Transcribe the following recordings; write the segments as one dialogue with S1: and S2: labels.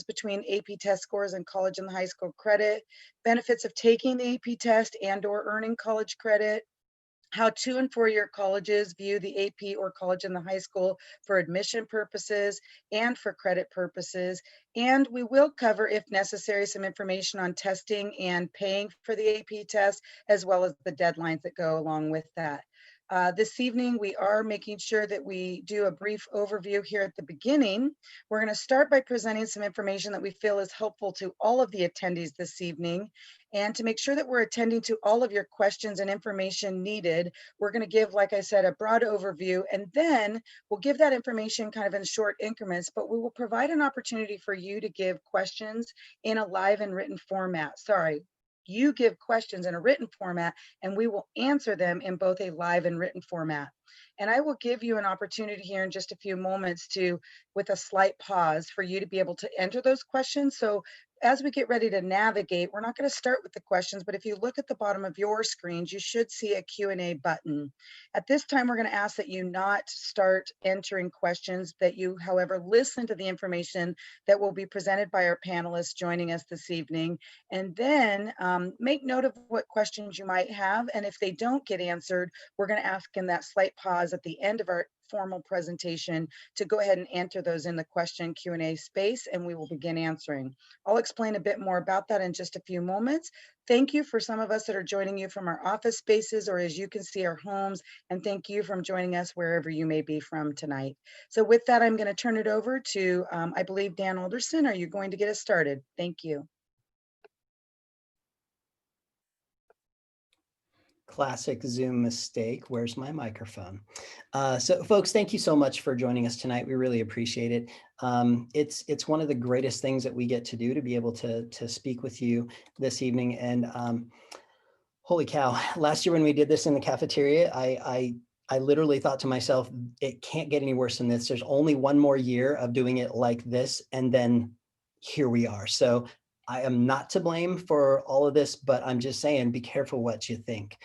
S1: between AP test scores and college and high school credit, benefits of taking the AP test and or earning college credit, how 2- and 4-year colleges view the AP or college and the high school for admission purposes and for credit purposes. And we will cover, if necessary, some information on testing and paying for the AP test, as well as the deadlines that go along with that. This evening, we are making sure that we do a brief overview here at the beginning. We're going to start by presenting some information that we feel is helpful to all of the attendees this evening. And to make sure that we're attending to all of your questions and information needed, we're going to give, like I said, a broad overview, and then we'll give that information kind of in short increments, but we will provide an opportunity for you to give questions in a live and written format. Sorry. You give questions in a written format and we will answer them in both a live and written format. And I will give you an opportunity here in just a few moments to, with a slight pause, for you to be able to enter those questions. So as we get ready to navigate, we're not going to start with the questions, but if you look at the bottom of your screens, you should see a Q&A button. At this time, we're going to ask that you not start entering questions, that you, however, listen to the information that will be presented by our panelists joining us this evening, and then make note of what questions you might have. And if they don't get answered, we're going to ask in that slight pause at the end of our formal presentation to go ahead and enter those in the question Q&A space, and we will begin answering. I'll explain a bit more about that in just a few moments. Thank you for some of us that are joining you from our office spaces, or as you can see, our homes, and thank you for joining us wherever you may be from tonight. So with that, I'm going to turn it over to, I believe, Dan Alderson. Are you going to get us started? Thank you.
S2: Classic Zoom mistake. Where's my microphone? So folks, thank you so much for joining us tonight. We really appreciate it. It's one of the greatest things that we get to do, to be able to speak with you this evening. And holy cow, last year when we did this in the cafeteria, I literally thought to myself, it can't get any worse than this. There's only one more year of doing it like this, and then here we are. So I am not to blame for all of this, but I'm just saying, be careful what you think.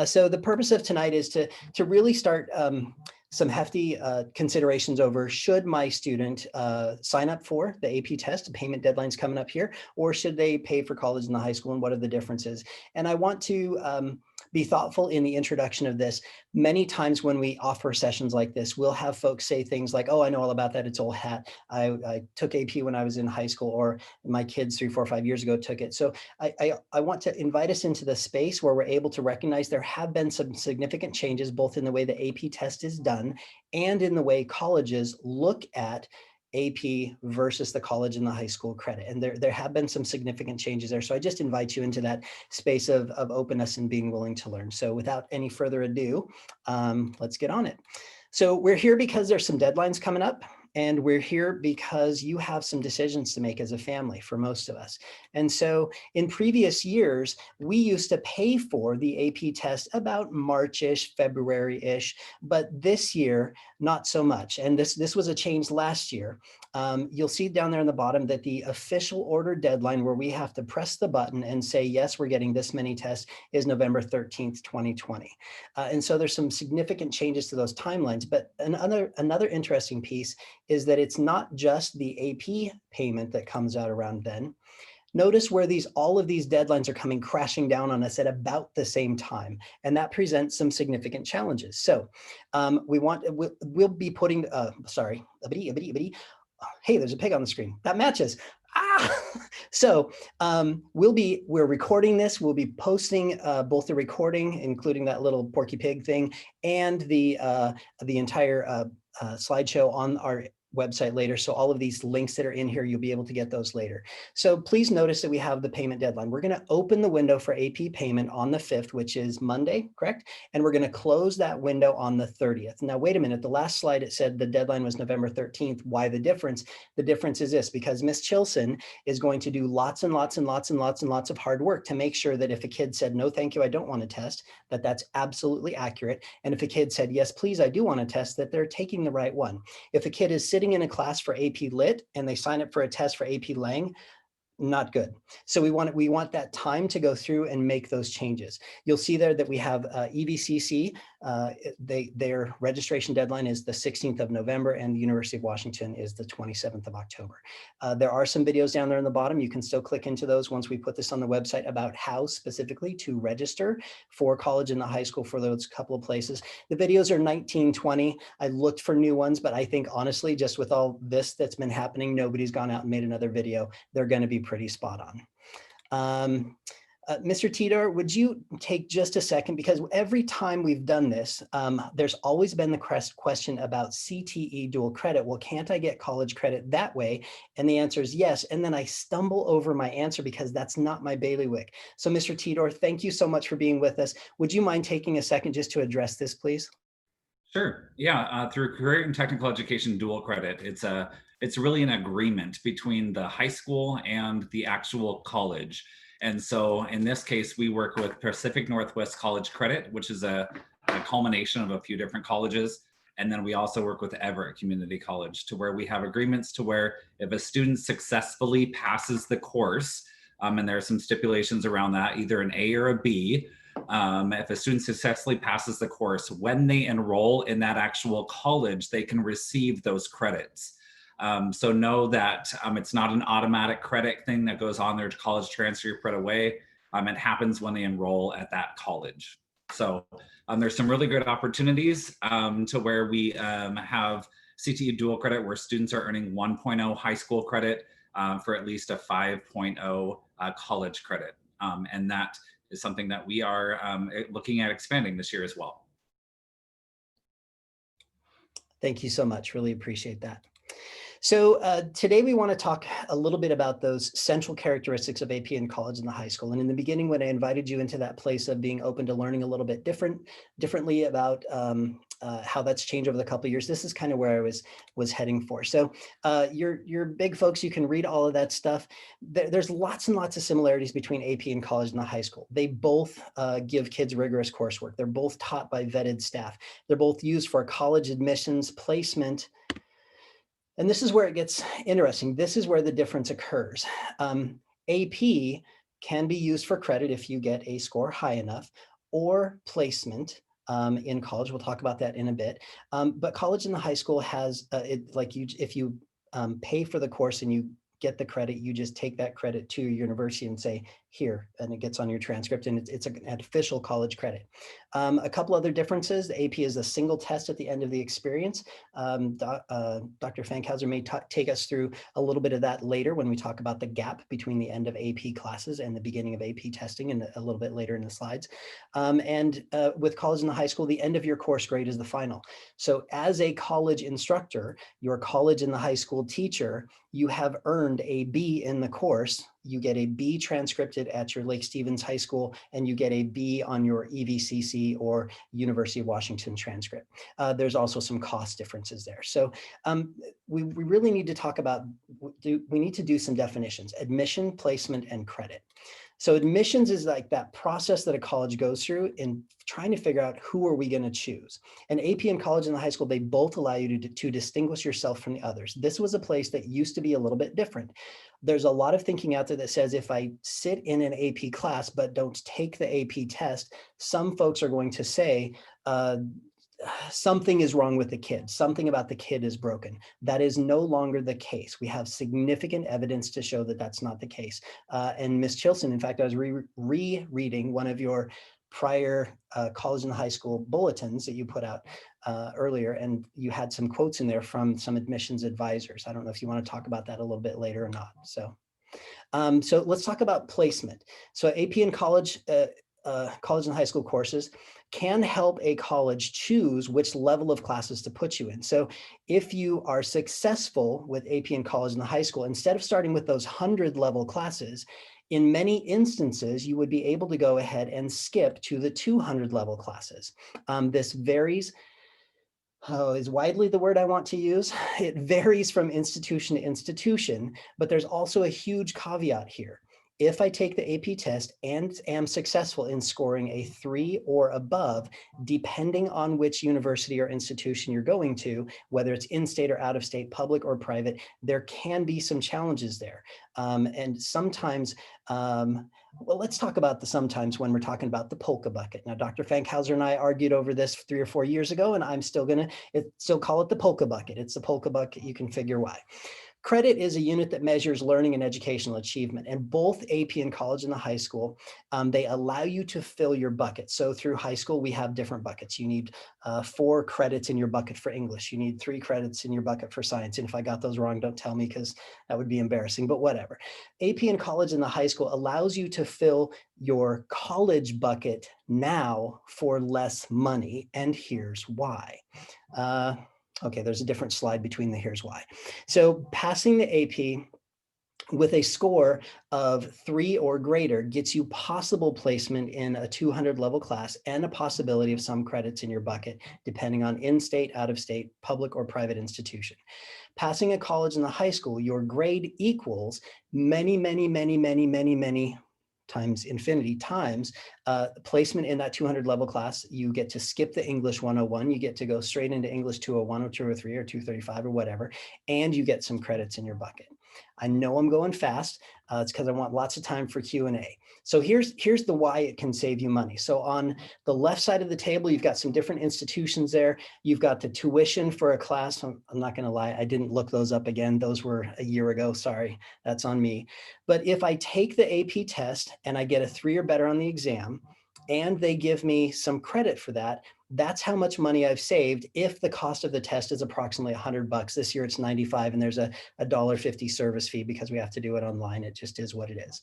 S2: So the purpose of tonight is to really start some hefty considerations over, should my student sign up for the AP test? Payment deadline's coming up here, or should they pay for college and the high school, and what are the differences? And I want to be thoughtful in the introduction of this. Many times when we offer sessions like this, we'll have folks say things like, oh, I know all about that, it's old hat. I took AP when I was in high school, or my kids 3, 4, 5 years ago took it. So I want to invite us into the space where we're able to recognize there have been some significant changes, both in the way the AP test is done and in the way colleges look at AP versus the college and the high school credit. And there have been some significant changes there. So I just invite you into that space of openness and being willing to learn. So without any further ado, let's get on it. So we're here because there's some deadlines coming up. And we're here because you have some decisions to make as a family, for most of us. And so in previous years, we used to pay for the AP test about March-ish, February-ish, but this year, not so much. And this was a change last year. You'll see down there in the bottom that the official order deadline, where we have to press the button and say, yes, we're getting this many tests, is November 13th, 2020. And so there's some significant changes to those timelines. But another interesting piece is that it's not just the AP payment that comes out around then. Notice where all of these deadlines are coming crashing down on us at about the same time, and that presents some significant challenges. So we'll be putting, hey, there's a pig on the screen. That matches. So we're recording this. We'll be posting both the recording, including that little Porky Pig thing, and the entire slideshow on our website later. So all of these links that are in here, you'll be able to get those later. So please notice that we have the payment deadline. We're going to open the window for AP payment on the 5th, which is Monday, correct? And we're going to close that window on the 30th. Now, wait a minute. The last slide, it said the deadline was November 13th. Why the difference? The difference is this, because Ms. Chilson is going to do lots and lots and lots and lots and lots of hard work to make sure that if a kid said, no, thank you, I don't want to test, that's absolutely accurate. And if a kid said, yes, please, I do want to test, that they're taking the right one. If a kid is sitting in a class for AP Lit and they sign up for a test for AP Lang, not good. So we want that time to go through and make those changes. You'll see there that we have EVCC Their registration deadline is the 16th of November, and the University of Washington is the 27th of October. There are some videos down there in the bottom. You can still click into those once we put this on the website about how specifically to register for college and the high school for those couple of places. The videos are 1920. I looked for new ones, but I think honestly, just with all this that's been happening, nobody's gone out and made another video. They're going to be pretty spot on. Mr. Tidor, would you take just a second, because every time we've done this, there's always been the question about CTE dual credit. Well, can't I get college credit that way? And the answer is yes. And then I stumble over my answer because that's not my bailiwick. So Mr. Tidor, thank you so much for being with us. Would you mind taking a second just to address this, please?
S3: Sure. Yeah. Through career and technical education dual credit, it's really an agreement between the high school and the actual college. And so in this case, we work with Pacific Northwest College Credit, which is a culmination of a few different colleges. And then we also work with Everett Community College, to where we have agreements to where if a student successfully passes the course, and there are some stipulations around that, either an A or a B, if a student successfully passes the course, when they enroll in that actual college, they can receive those credits. So know that it's not an automatic credit thing that goes on their college transfer your credit away. It happens when they enroll at that college. So there's some really good opportunities to where we have CTE dual credit, where students are earning 1.0 high school credit for at least a 5.0 college credit. And that is something that we are looking at expanding this year as well.
S2: Thank you so much. Really appreciate that. So today we want to talk a little bit about those central characteristics of AP in college and the high school. And in the beginning, when I invited you into that place of being open to learning a little bit differently about how that's changed over the couple of years, this is kind of where I was heading for. So you're big folks, you can read all of that stuff. There's lots and lots of similarities between AP in college and the high school. They both give kids rigorous coursework. They're both taught by vetted staff. They're both used for college admissions, placement. And this is where it gets interesting. This is where the difference occurs. AP can be used for credit if you get a score high enough, or placement in college. We'll talk about that in a bit. But college and the high school has, if you pay for the course and you get the credit, you just take that credit to your university and say, here, and it gets on your transcript, and it's an official college credit. A couple other differences: the AP is a single test at the end of the experience. Dr. Fankhauser may take us through a little bit of that later when we talk about the gap between the end of AP classes and the beginning of AP testing, and a little bit later in the slides. With college and the high school, the end of your course grade is the final. So as a college instructor, your college and the high school teacher, you have earned a B in the course. You get a B transcripted at your Lake Stevens High School, and you get a B on your EVCC or University of Washington transcript. There's also some cost differences there. So we really need to talk about, we need to do some definitions: admission, placement, and credit. So admissions is like that process that a college goes through in trying to figure out who are we going to choose. And AP in college and the high school, they both allow you to distinguish yourself from the others. This was a place that used to be a little bit different. There's a lot of thinking out there that says if I sit in an AP class but don't take the AP test, some folks are going to say, something is wrong with the kid. Something about the kid is broken. That is no longer the case. We have significant evidence to show that that's not the case. And Ms. Chilson, in fact, I was rereading one of your prior college and high school bulletins that you put out earlier, and you had some quotes in there from some admissions advisors. I don't know if you want to talk about that a little bit later or not. So let's talk about placement. So AP in college and high school courses can help a college choose which level of classes to put you in. So if you are successful with AP in college and the high school, instead of starting with those 100 level classes, in many instances, you would be able to go ahead and skip to the 200 level classes. This varies. Is widely the word I want to use. It varies from institution to institution, but there's also a huge caveat here. If I take the AP test and am successful in scoring a 3 or above, depending on which university or institution you're going to, whether it's in-state or out-of-state, public or private, there can be some challenges there. And sometimes, well, let's talk about the sometimes when we're talking about the polka bucket. Now, Dr. Fankhauser and I argued over this 3 or 4 years ago, and I'm still still call it the polka bucket. It's the polka bucket. You can figure why. Credit is a unit that measures learning and educational achievement, and both AP and college and the high school, they allow you to fill your bucket. So through high school, we have different buckets. You need 4 credits in your bucket for English. You need 3 credits in your bucket for science. And if I got those wrong, don't tell me because that would be embarrassing, but whatever. AP and college and the high school allows you to fill your college bucket now for less money, and here's why. Okay, there's a different slide between the here's why. So passing the AP with a score of 3 or greater gets you possible placement in a 200 level class and a possibility of some credits in your bucket, depending on in-state, out-of-state, public or private institution. Passing a college and the high school, your grade equals many times infinity times placement in that 200 level class. You get to skip the English 101. You get to go straight into English 201 or 203 or 235 or whatever, and you get some credits in your bucket. I know I'm going fast. It's because I want lots of time for Q&A. So here's the why it can save you money. So on the left side of the table, you've got some different institutions there. You've got the tuition for a class. I'm not going to lie, I didn't look those up again. Those were a year ago. Sorry, that's on me. But if I take the AP test and I get a 3 or better on the exam, and they give me some credit for that, that's how much money I've saved if the cost of the test is approximately $100. This year it's 95, and there's a $1.50 service fee because we have to do it online. It just is what it is.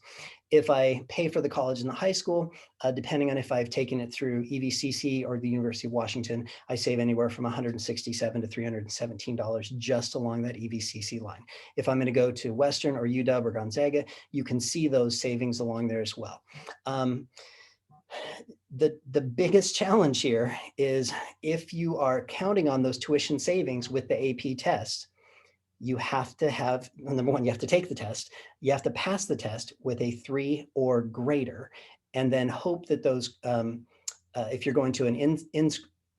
S2: If I pay for the college and the high school, depending on if I've taken it through EVCC or the University of Washington, I save anywhere from $167 to $317 just along that EVCC line. If I'm going to go to Western or UW or Gonzaga, you can see those savings along there as well. The biggest challenge here is if you are counting on those tuition savings with the AP test, you have to have, number one, you have to take the test. You have to pass the test with a 3 or greater, and then hope that those, if you're going to an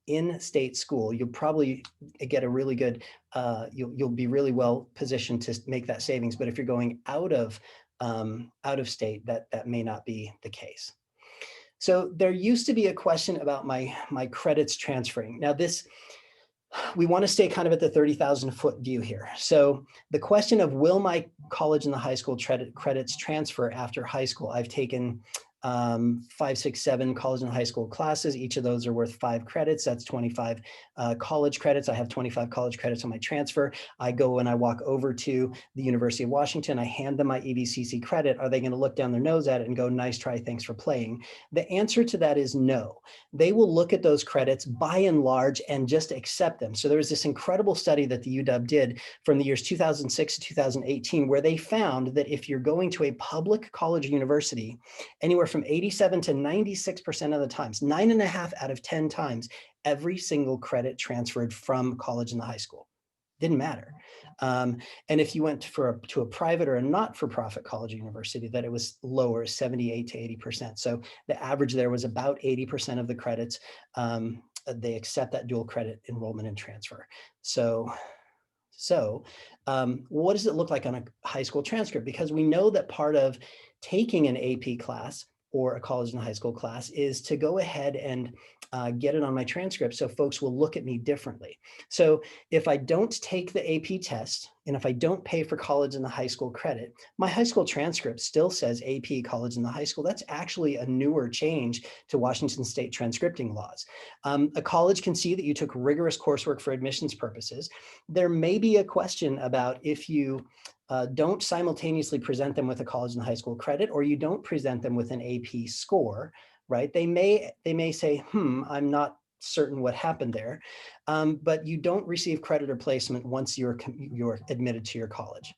S2: in-state school, you'll probably get a really good, you'll be really well positioned to make that savings. But if you're going out of state, that may not be the case. So there used to be a question about my credits transferring. Now we want to stay kind of at the 30,000 foot view here. So the question of will my college and the high school credits transfer after high school? I've taken 5, 6, 7 college and high school classes. Each of those are worth 5 credits. That's 25 college credits. I have 25 college credits on my transfer. I go and I walk over to the University of Washington. I hand them my EVCC credit. Are they going to look down their nose at it and go, nice try, thanks for playing? The answer to that is no. They will look at those credits by and large and just accept them. So there was this incredible study that the UW did from the years 2006 to 2018, where they found that if you're going to a public college or university, anywhere from 87 to 96% of the times, 9.5 out of 10 times, every single credit transferred from college and the high school. Didn't matter. And if you went to a private or a not-for-profit college or university, that it was lower, 78 to 80%. So the average there was about 80% of the credits. They accept that dual credit enrollment and transfer. So what does it look like on a high school transcript? Because we know that part of taking an AP class or a college and high school class is to go ahead and get it on my transcript so folks will look at me differently. So if I don't take the AP test and if I don't pay for college and the high school credit, my high school transcript still says AP, college and the high school. That's actually a newer change to Washington state transcripting laws. A college can see that you took rigorous coursework for admissions purposes. There may be a question about if you don't simultaneously present them with a college and high school credit, or you don't present them with an AP score, right? They may say, I'm not certain what happened there, but you don't receive credit or placement once you're admitted to your college.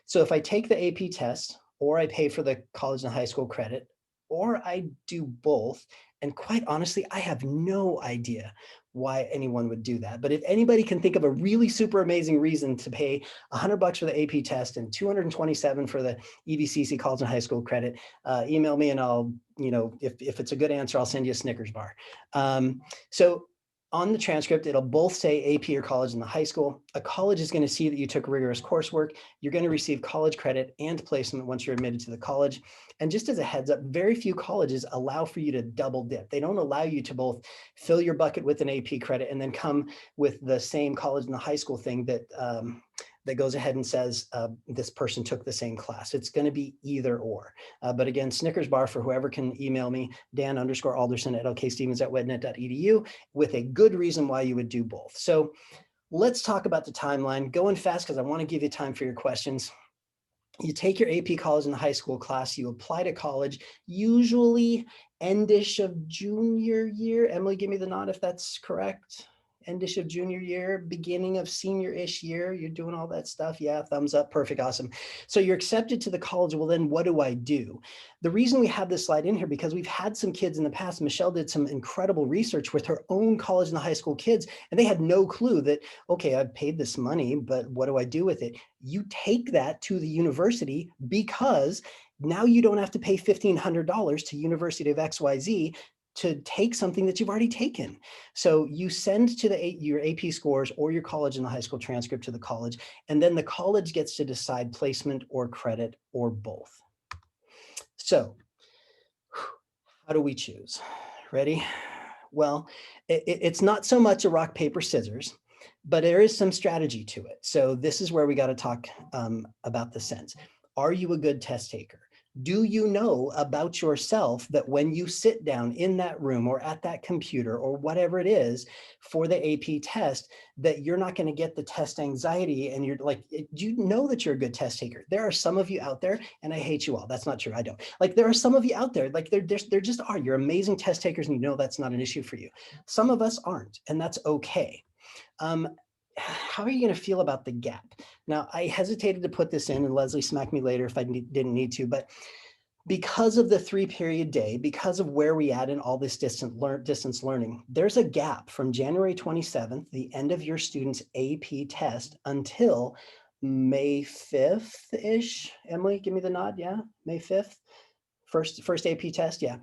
S2: So if I take the AP test, or I pay for the college and high school credit, or I do both, and quite honestly, I have no idea why anyone would do that. But if anybody can think of a really super amazing reason to pay $100 for the AP test and $227 for the EVCC college and high school credit, email me and I'll, if it's a good answer, I'll send you a Snickers bar. So on the transcript, it'll both say AP or college in the high school. A college is going to see that you took rigorous coursework. You're going to receive college credit and placement once you're admitted to the college. And just as a heads up, very few colleges allow for you to double dip. They don't allow you to both fill your bucket with an AP credit and then come with the same college and the high school thing that goes ahead and says this person took the same class. It's going to be either or. But again, Snickers bar for whoever can email me, dan_alderson@lkstevens@wednet.edu with a good reason why you would do both. So let's talk about the timeline. Going fast because I want to give you time for your questions. You take your AP college and the high school class, you apply to college, usually endish of junior year. Emily, give me the nod if that's correct. Endish of junior year, beginning of senior-ish year, you're doing all that stuff. Yeah, thumbs up, perfect, awesome. So you're accepted to the college. Well, then what do I do? The reason we have this slide in here, because we've had some kids in the past, Michelle did some incredible research with her own college and the high school kids, and they had no clue that, okay, I've paid this money, but what do I do with it? You take that to the university because now you don't have to pay $1,500 to University of XYZ to take something that you've already taken. So you send to your AP scores or your college and the high school transcript to the college, and then the college gets to decide placement or credit or both. So how do we choose? Ready? Well, it's not so much a rock, paper, scissors, but there is some strategy to it. So this is where we got to talk about the sense. Are you a good test taker? Do you know about yourself that when you sit down in that room or at that computer or whatever it is for the AP test, that you're not going to get the test anxiety and you're like, do you know that you're a good test taker? There are some of you out there, and I hate you all. That's not true. I don't. Like, there are some of you out there, like there just are. You're amazing test takers and you know that's not an issue for you. Some of us aren't, and that's okay. How are you going to feel about the gap? Now, I hesitated to put this in, and Leslie smacked me later if I didn't need to, but because of the 3-period day, because of where we at in all this distance learning, there's a gap from January 27th, the end of your student's AP test, until May 5th-ish. Emily, give me the nod. Yeah, May 5th. First AP test, yeah.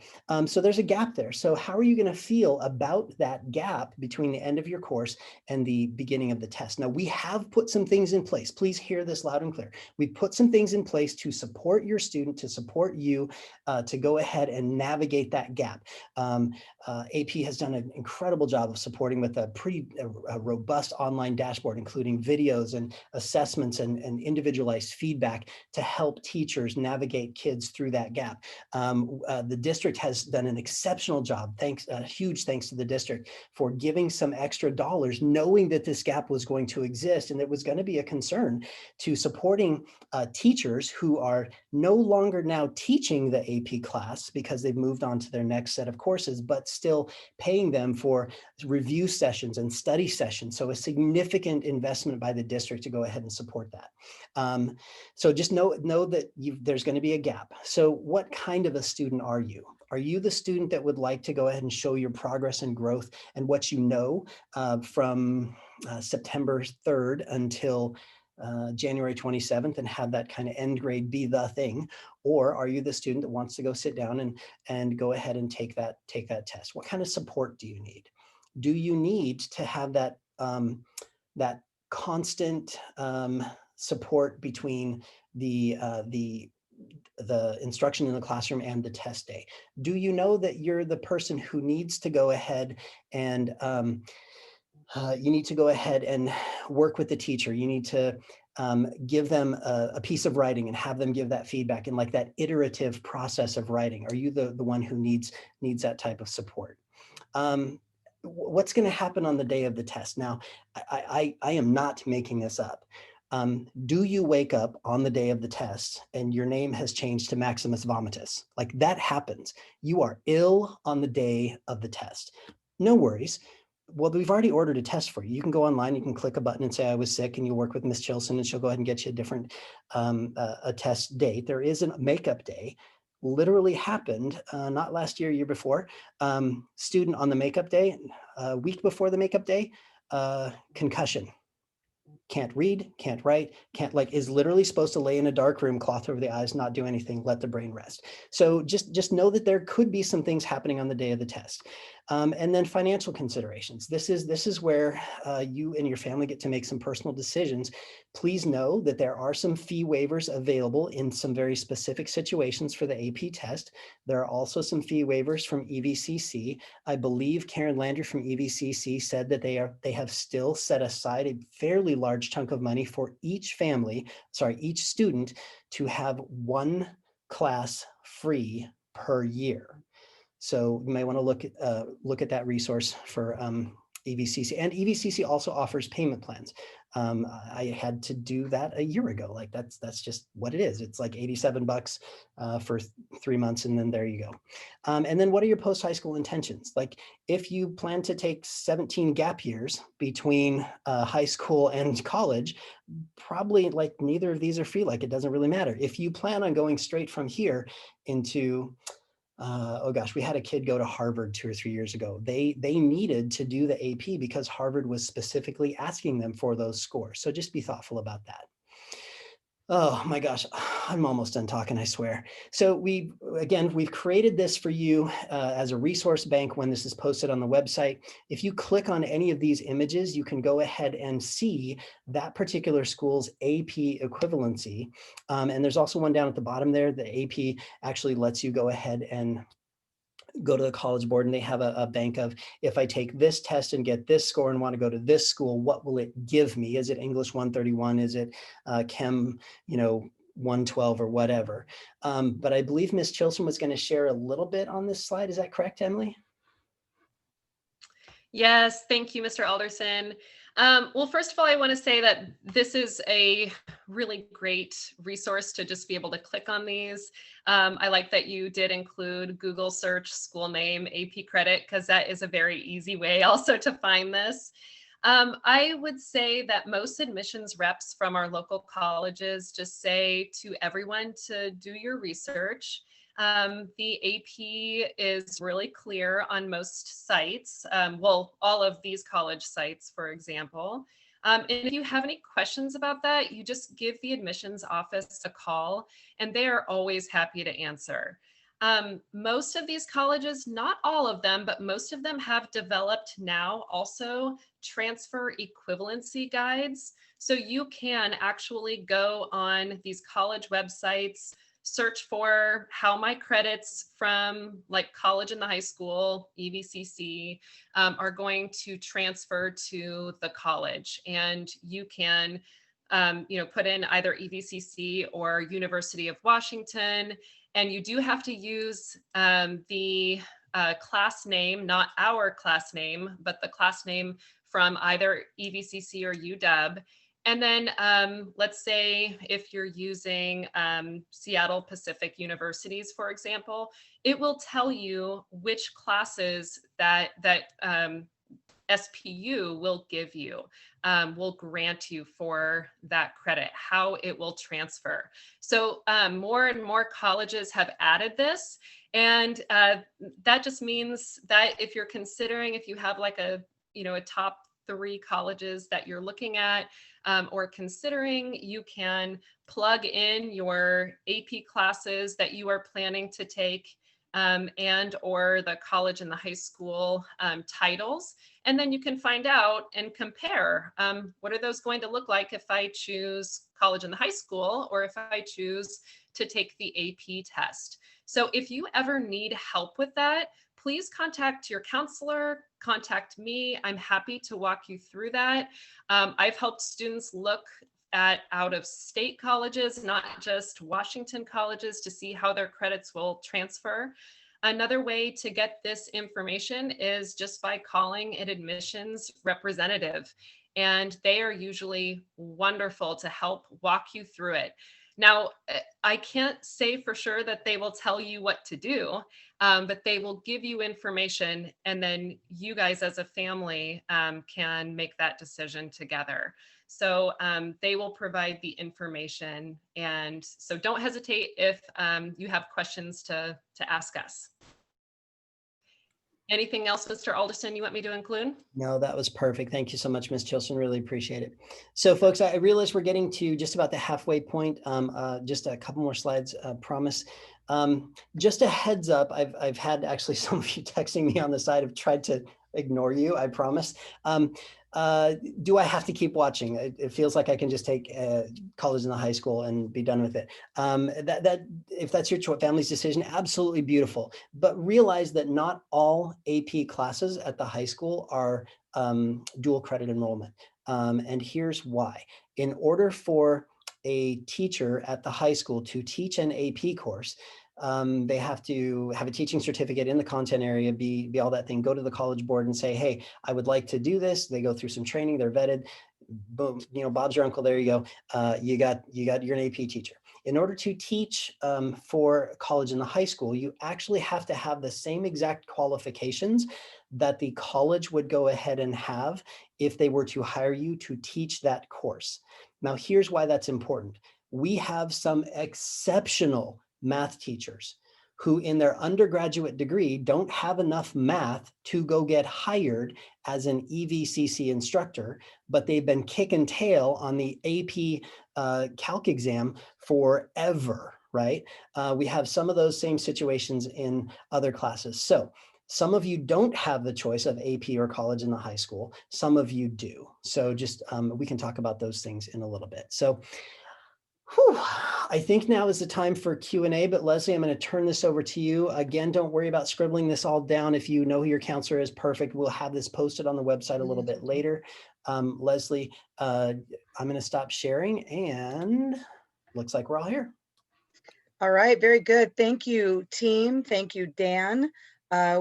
S2: So there's a gap there. So how are you going to feel about that gap between the end of your course and the beginning of the test? Now, we have put some things in place. Please hear this loud and clear. We put some things in place to support your student, to support you, to go ahead and navigate that gap. AP has done an incredible job of supporting with a pretty robust online dashboard, including videos and assessments and individualized feedback to help teachers navigate kids through that gap. The district has done an exceptional job. Huge thanks to the district for giving some extra dollars, knowing that this gap was going to exist and it was going to be a concern, to supporting teachers who are no longer now teaching the AP class because they've moved on to their next set of courses, but still paying them for review sessions and study sessions. So a significant investment by the district to go ahead and support that. So just know that there's going to be a gap. So what kind of a student are you? Are you the student that would like to go ahead and show your progress and growth and what you know from September 3rd until January 27th and have that kind of end grade be the thing? Or are you the student that wants to go sit down and go ahead and take that test? What kind of support do you need? Do you need to have that constant support between the instruction in the classroom and the test day? Do you know that you're the person who needs to go ahead and you need to go ahead and work with the teacher? You need to give them a piece of writing and have them give that feedback in like that iterative process of writing. Are you the one who needs that type of support? What's going to happen on the day of the test? Now, I am not making this up. Do you wake up on the day of the test and your name has changed to Maximus Vomitus? Like, that happens. You are ill on the day of the test. No worries. Well, we've already ordered a test for you. You can go online, you can click a button and say, I was sick, and you'll work with Miss Chilson and she'll go ahead and get you a different a test date. There is a makeup day. literally happened, not last year, year before. Student on the makeup day, a week before the makeup day, concussion. Can't read, can't write, can't like, is literally supposed to lay in a dark room, cloth over the eyes, not do anything, let the brain rest. So just know that there could be some things happening on the day of the test. And then financial considerations. This is where you and your family get to make some personal decisions. Please know that there are some fee waivers available in some very specific situations for the AP test. There are also some fee waivers from EVCC. I believe Karen Landry from EVCC said that they have still set aside a fairly large chunk of money for each each student to have one class free per year. So you may want to look at that resource for EVCC, and EVCC also offers payment plans. I had to do that a year ago. Like that's just what it is. It's like $87 for 3 months, and then there you go. And then what are your post-high school intentions? Like if you plan to take 17 gap years between high school and college, probably like neither of these are free. Like it doesn't really matter. If you plan on going straight from here into oh gosh, we had a kid go to Harvard 2 or 3 years ago. They needed to do the AP because Harvard was specifically asking them for those scores. So just be thoughtful about that. Oh my gosh, I'm almost done talking, I swear. So we've created this for you as a resource bank when this is posted on the website. If you click on any of these images, you can go ahead and see that particular school's AP equivalency. And there's also one down at the bottom there. The AP actually lets you go ahead and go to the College Board, and they have a bank of, if I take this test and get this score and want to go to this school, what will it give me? Is it English 131? Is it Chem, 112 or whatever? But I believe Ms. Chilson was going to share a little bit on this slide. Is that correct, Emily?
S4: Yes, thank you, Mr. Alderson. Well, first of all, I want to say that this is a really great resource to just be able to click on these. I like that you did include Google search school name AP credit, because that is a very easy way also to find this. I would say that most admissions reps from our local colleges just say to everyone to do your research. The AP is really clear on most sites, well, all of these college sites, for example. And if you have any questions about that, you just give the admissions office a call, and they are always happy to answer. Most of these colleges, not all of them, but most of them have developed now also transfer equivalency guides. So you can actually go on these college websites, search for how my credits from like college and the high school, EVCC, are going to transfer to the college. And you can, put in either EVCC or University of Washington. And you do have to use the class name, not our class name, but the class name from either EVCC or UW. And then let's say if you're using Seattle Pacific Universities, for example, it will tell you which classes that SPU will give you, will grant you for that credit, how it will transfer. So more and more colleges have added this. And that just means that if you're considering, if you have like a top 3 colleges that you're looking at or considering, you can plug in your AP classes that you are planning to take and or the college and the high school titles. And then you can find out and compare what are those going to look like if I choose college and the high school, or if I choose to take the AP test. So if you ever need help with that, please contact your counselor, contact me. I'm happy to walk you through that. I've helped students look at out-of-state colleges, not just Washington colleges, to see how their credits will transfer. Another way to get this information is just by calling an admissions representative, and they are usually wonderful to help walk you through it. Now, I can't say for sure that they will tell you what to do, but they will give you information, and then you guys as a family can make that decision together. So they will provide the information, and so don't hesitate if you have questions to ask us. Anything else, Mr. Alderson, you want me to include?
S2: No, that was perfect. Thank you so much, Ms. Chilson. Really appreciate it. So folks, I realize we're getting to just about the halfway point. Just a couple more slides, promise. Just a heads up, I've had actually some of you texting me on the side. I've tried to ignore you, I promise. Do I have to keep watching? It feels like I can just take college and the high school and be done with it. If that's your family's decision, absolutely beautiful. But realize that not all AP classes at the high school are dual credit enrollment. And here's why. In order for a teacher at the high school to teach an AP course, they have to have a teaching certificate in the content area, be all that thing, go to the college board and say, hey, I would like to do this. They go through some training, they're vetted. Boom, you know, Bob's your uncle, there you go. You're an AP teacher. In order to teach for college and the high school, you actually have to have the same exact qualifications that the college would go ahead and have if they were to hire you to teach that course. Now, here's why that's important. We have some exceptional math teachers who in their undergraduate degree don't have enough math to go get hired as an EVCC instructor, but they've been kicking tail on the AP calc exam forever, right? We have some of those same situations in other classes. So some of you don't have the choice of AP or college in the high school. Some of you do. So just we can talk about those things in a little bit. So whew, I think now is the time for Q&A, but Leslie, I'm going to turn this over to you. Again, don't worry about scribbling this all down. If you know who your counselor is, perfect. We'll have this posted on the website a little bit later. Leslie, I'm going to stop sharing, and looks like we're all here.
S1: All right, very good. Thank you, team. Thank you, Dan.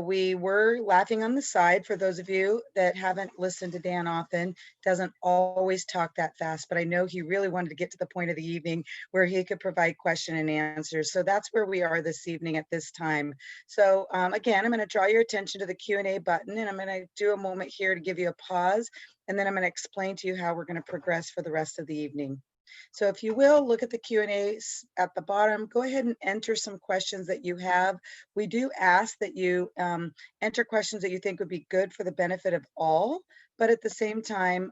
S1: We were laughing on the side. For those of you that haven't listened to Dan often, doesn't always talk that fast, but I know he really wanted to get to the point of the evening where he could provide question and answers. So that's where we are this evening at this time. So again, I'm going to draw your attention to the Q&A button, and I'm going to do a moment here to give you a pause, and then I'm going to explain to you how we're going to progress for the rest of the evening. So if you will, look at the Q&A at the bottom, go ahead and enter some questions that you have. We do ask that you enter questions that you think would be good for the benefit of all, but at the same time,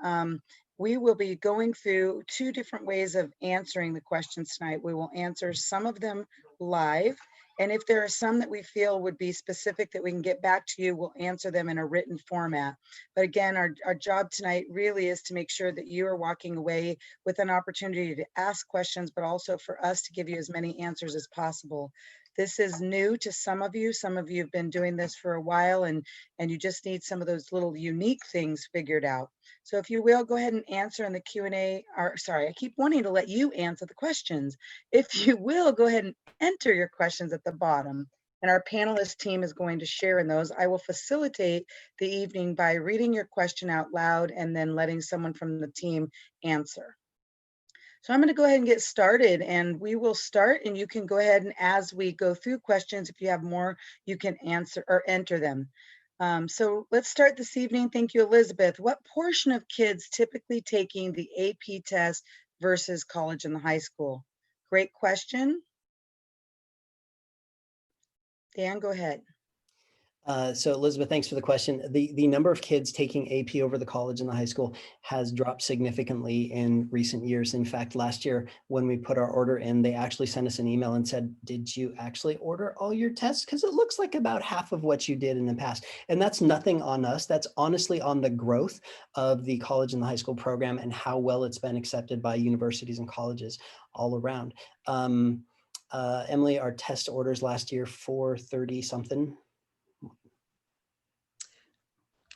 S1: we will be going through two different ways of answering the questions tonight. We will answer some of them live, and if there are some that we feel would be specific that we can get back to you, we'll answer them in a written format. But again, our job tonight really is to make sure that you are walking away with an opportunity to ask questions, but also for us to give you as many answers as possible. This is new to some of you. Some of you have been doing this for a while, and you just need some of those little unique things figured out. So if you will, go ahead and answer in the Q&A, or sorry, I keep wanting to let you answer the questions. If you will, go ahead and enter your questions at the bottom, and our panelist team is going to share in those. I will facilitate the evening by reading your question out loud and then letting someone from the team answer. So I'm going to go ahead and get started, and we will start, and you can go ahead and as we go through questions, if you have more, you can answer or enter them. So let's start this evening. Thank you, Elizabeth. What portion of kids typically taking the AP test versus college and the high school? Great question. Dan, go ahead.
S2: So Elizabeth, thanks for the question. The number of kids taking AP over the college and the high school has dropped significantly in recent years. In fact, last year when we put our order in, they actually sent us an email and said, did you actually order all your tests? Because it looks like about half of what you did in the past. And that's nothing on us. That's honestly on the growth of the college and the high school program and how well it's been accepted by universities and colleges all around. Emily, our test orders last year, 430 something.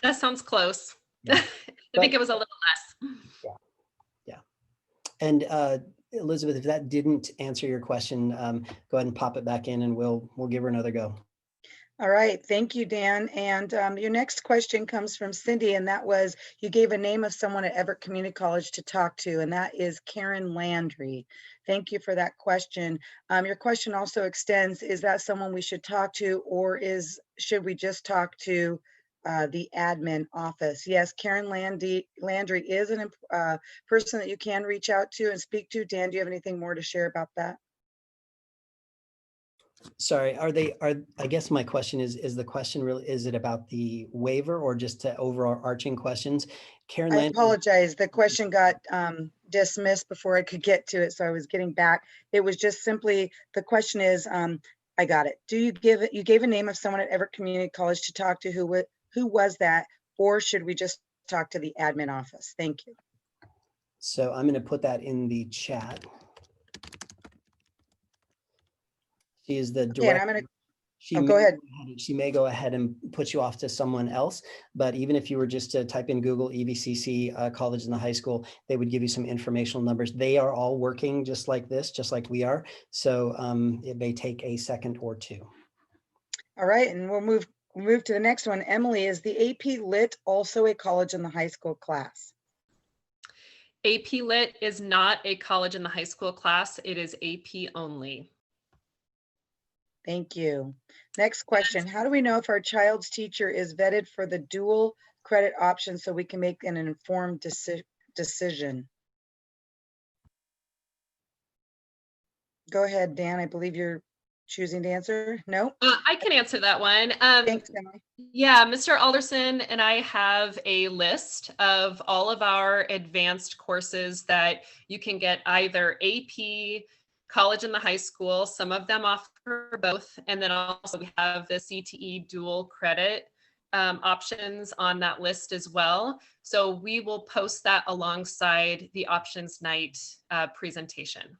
S4: That sounds close.
S2: Yeah.
S4: I think it was a little less.
S2: Yeah. And Elizabeth, if that didn't answer your question, go ahead and pop it back in and we'll give her another go.
S1: All right, thank you, Dan. And your next question comes from Cindy, and that was, you gave a name of someone at Everett Community College to talk to, and that is Karen Landry. Thank you for that question. Your question also extends, is that someone we should talk to, or should we just talk to the admin office? Yes, Karen Landry is a person that you can reach out to and speak to. Dan, do you have anything more to share about that?
S2: Sorry, I guess my question is the question really, is it about the waiver or just overarching questions? Karen
S1: I
S2: Landry,
S1: apologize. The question got dismissed before I could get to it, so I was getting back. It was just simply, the question is, I got it. You gave a name of someone at Everett Community College to talk to. Who was that? Or should we just talk to the admin office? Thank you.
S2: so I'm going to put that in the chat. She is the
S1: Okay, and I'm
S2: director.
S1: gonna, go ahead.
S2: She may go ahead and put you off to someone else, but even if you were just to type in Google EVCC college and the high school, they would give you some informational numbers. They are all working just like this, just like we are. So it may take a second or two.
S1: All right, and we'll move to the next one. Emily, is the AP Lit also a college and the high school class?
S4: AP Lit is not a college and the high school class. It is AP only.
S1: Thank you. Next question. How do we know if our child's teacher is vetted for the dual credit option so we can make an informed decision? Go ahead, Dan. I believe you're choosing to answer. No?
S4: I can answer that one.
S1: Thanks, Emily.
S4: Yeah, Mr. Alderson and I have a list of all of our advanced courses that you can get either AP, college and the high school. Some of them offer both. And then also we have the CTE dual credit options on that list as well. So we will post that alongside the options night presentation.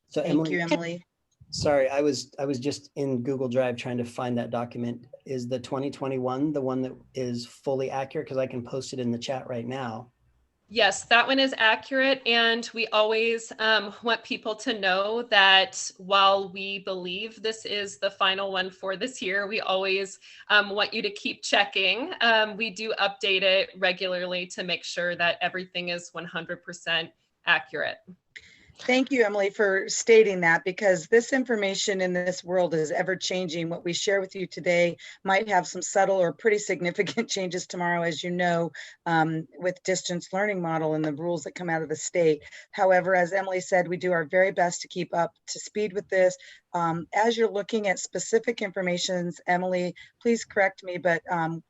S2: So
S1: Thank you, Emily.
S2: Sorry, I was just in Google Drive trying to find that document. Is the 2021 the one that is fully accurate? Because I can post it in the chat right now.
S4: Yes, that one is accurate. And we always want people to know that while we believe this is the final one for this year, we always want you to keep checking. We do update it regularly to make sure that everything is 100% accurate.
S1: Thank you, Emily, for stating that, because this information in this world is ever changing. What we share with you today might have some subtle or pretty significant changes tomorrow, as you know, with distance learning model and the rules that come out of the state. However, as Emily said, we do our very best to keep up to speed with this. As you're looking at specific informations, Emily, please correct me, but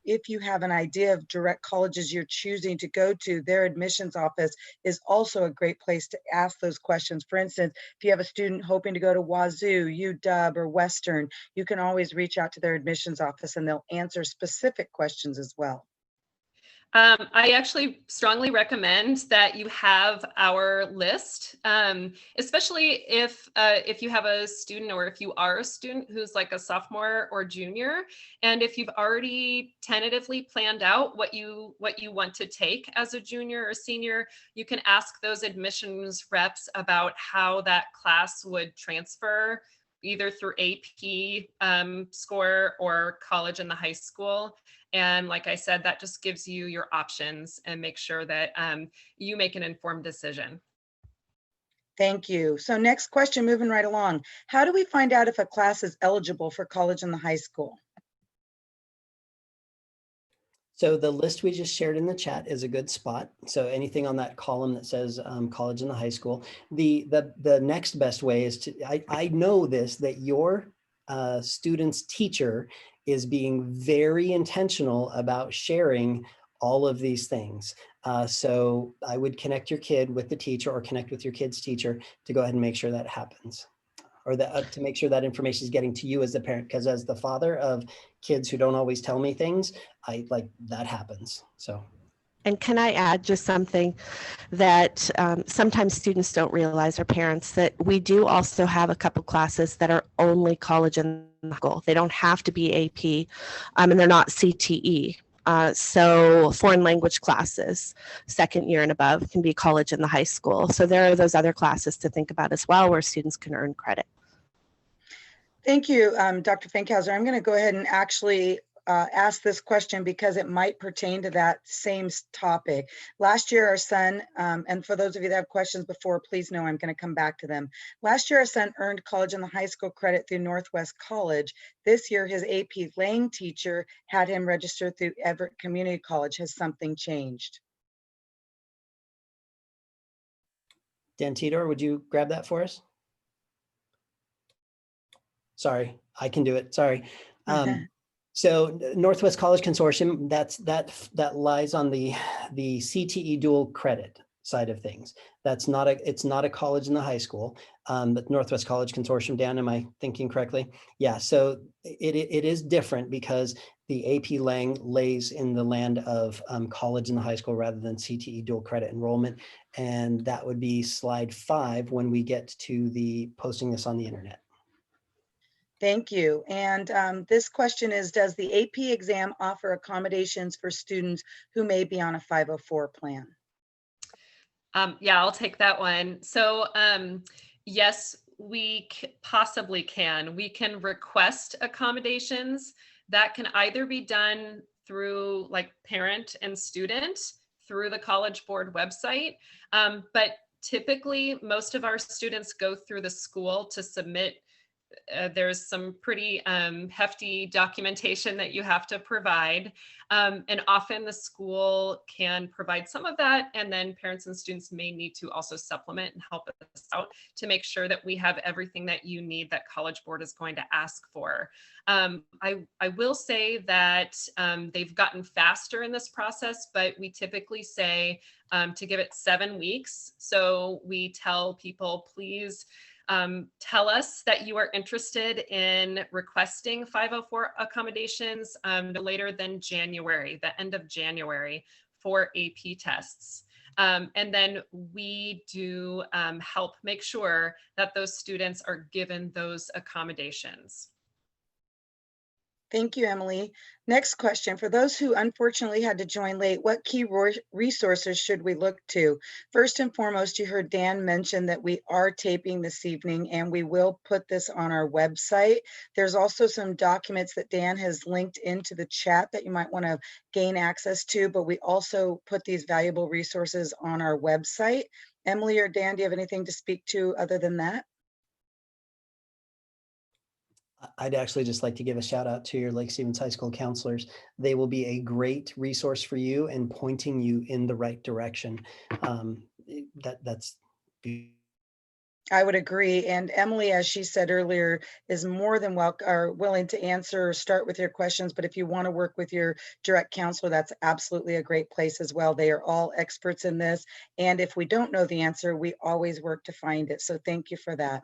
S1: if you have an idea of direct colleges you're choosing to go to, their admissions office is also a great place to ask those questions. For instance, if you have a student hoping to go to Wazoo, UW, or Western, you can always reach out to their admissions office and they'll answer specific questions as well.
S4: I actually strongly recommend that you have our list, especially if you have a student, or if you are a student who's like a sophomore or junior, and if you've already tentatively planned out what you want to take as a junior or senior, you can ask those admissions reps about how that class would transfer either through AP score or college and the high school. And like I said, that just gives you your options and make sure that you make an informed decision.
S1: Thank you. So next question, moving right along. How do we find out if a class is eligible for college and the high school?
S2: So the list we just shared in the chat is a good spot. So anything on that column that says college and the high school, the next best way is to, I know this, that your student's teacher is being very intentional about sharing all of these things. So I would connect your kid with the teacher, or connect with your kid's teacher to go ahead and make sure that happens, or that to make sure that information is getting to you as the parent. Because as the father of kids who don't always tell me things, that happens. So.
S5: And can I add just something that sometimes students don't realize, or parents, that we do also have a couple classes that are only college and school. They don't have to be AP, and they're not CTE. So foreign language classes, second year and above, can be college and the high school. So there are those other classes to think about as well, where students can earn credit.
S1: Thank you, Dr. Fankhauser. I'm going to go ahead and actually ask this question because it might pertain to that same topic. Last year, our son, and for those of you that have questions before, please know I'm going to come back to them. Last year, our son earned college and the high school credit through Northwest College. This year, his AP Lang teacher had him registered through Everett Community College. Has something changed?
S2: Dan Tidor, would you grab that for us? Sorry, I can do it. Sorry. So Northwest College Consortium, that lies on the CTE dual credit side of things. It's not a college in the high school, but Northwest College Consortium. Dan, am I thinking correctly? Yeah. So it is different because the AP Lang lays in the land of college in the high school rather than CTE dual credit enrollment, and that would be slide 5 when we get to the posting this on the internet.
S1: Thank you. And this question is, does the AP exam offer accommodations for students who may be on a 504 plan?
S4: Yeah, I'll take that one. So yes, we possibly can. We can request accommodations. That can either be done through like parent and student through the College Board website. But typically most of our students go through the school to submit. There's some pretty hefty documentation that you have to provide. And often the school can provide some of that. And then parents and students may need to also supplement and help us out to make sure that we have everything that you need that College Board is going to ask for. I will say that they've gotten faster in this process, but we typically say to give it 7 weeks. So we tell people, please tell us that you are interested in requesting 504 accommodations no later than January, the end of January, for AP tests. And then we do help make sure that those students are given those accommodations.
S1: Thank you, Emily. Next question. For those who unfortunately had to join late, what key resources should we look to? First and foremost, you heard Dan mention that we are taping this evening and we will put this on our website. There's also some documents that Dan has linked into the chat that you might want to gain access to, but we also put these valuable resources on our website. Emily or Dan, do you have anything to speak to other than that?
S2: I'd actually just like to give a shout out to your Lake Stevens High School counselors. They will be a great resource for you and pointing you in the right direction. That's
S1: I would agree. And Emily, as she said earlier, is more than welcome or willing to answer or start with your questions. But if you want to work with your direct counselor, that's absolutely a great place as well. They are all experts in this. And if we don't know the answer, we always work to find it. So thank you for that.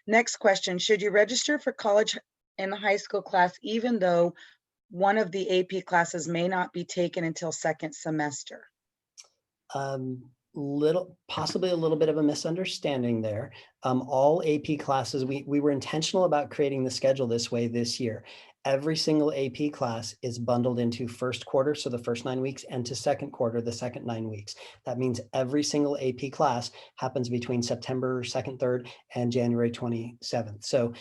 S1: Next question, should you register for college in the high school class, even though one of the AP classes may not be taken until second semester?
S2: Possibly a little bit of a misunderstanding there. All AP classes, we were intentional about creating the schedule this way this year. Every single AP class is bundled into first quarter, so the first 9 weeks, and to second quarter, the second 9 weeks. That means every single AP class happens between September 2nd, 3rd, and January 27th. So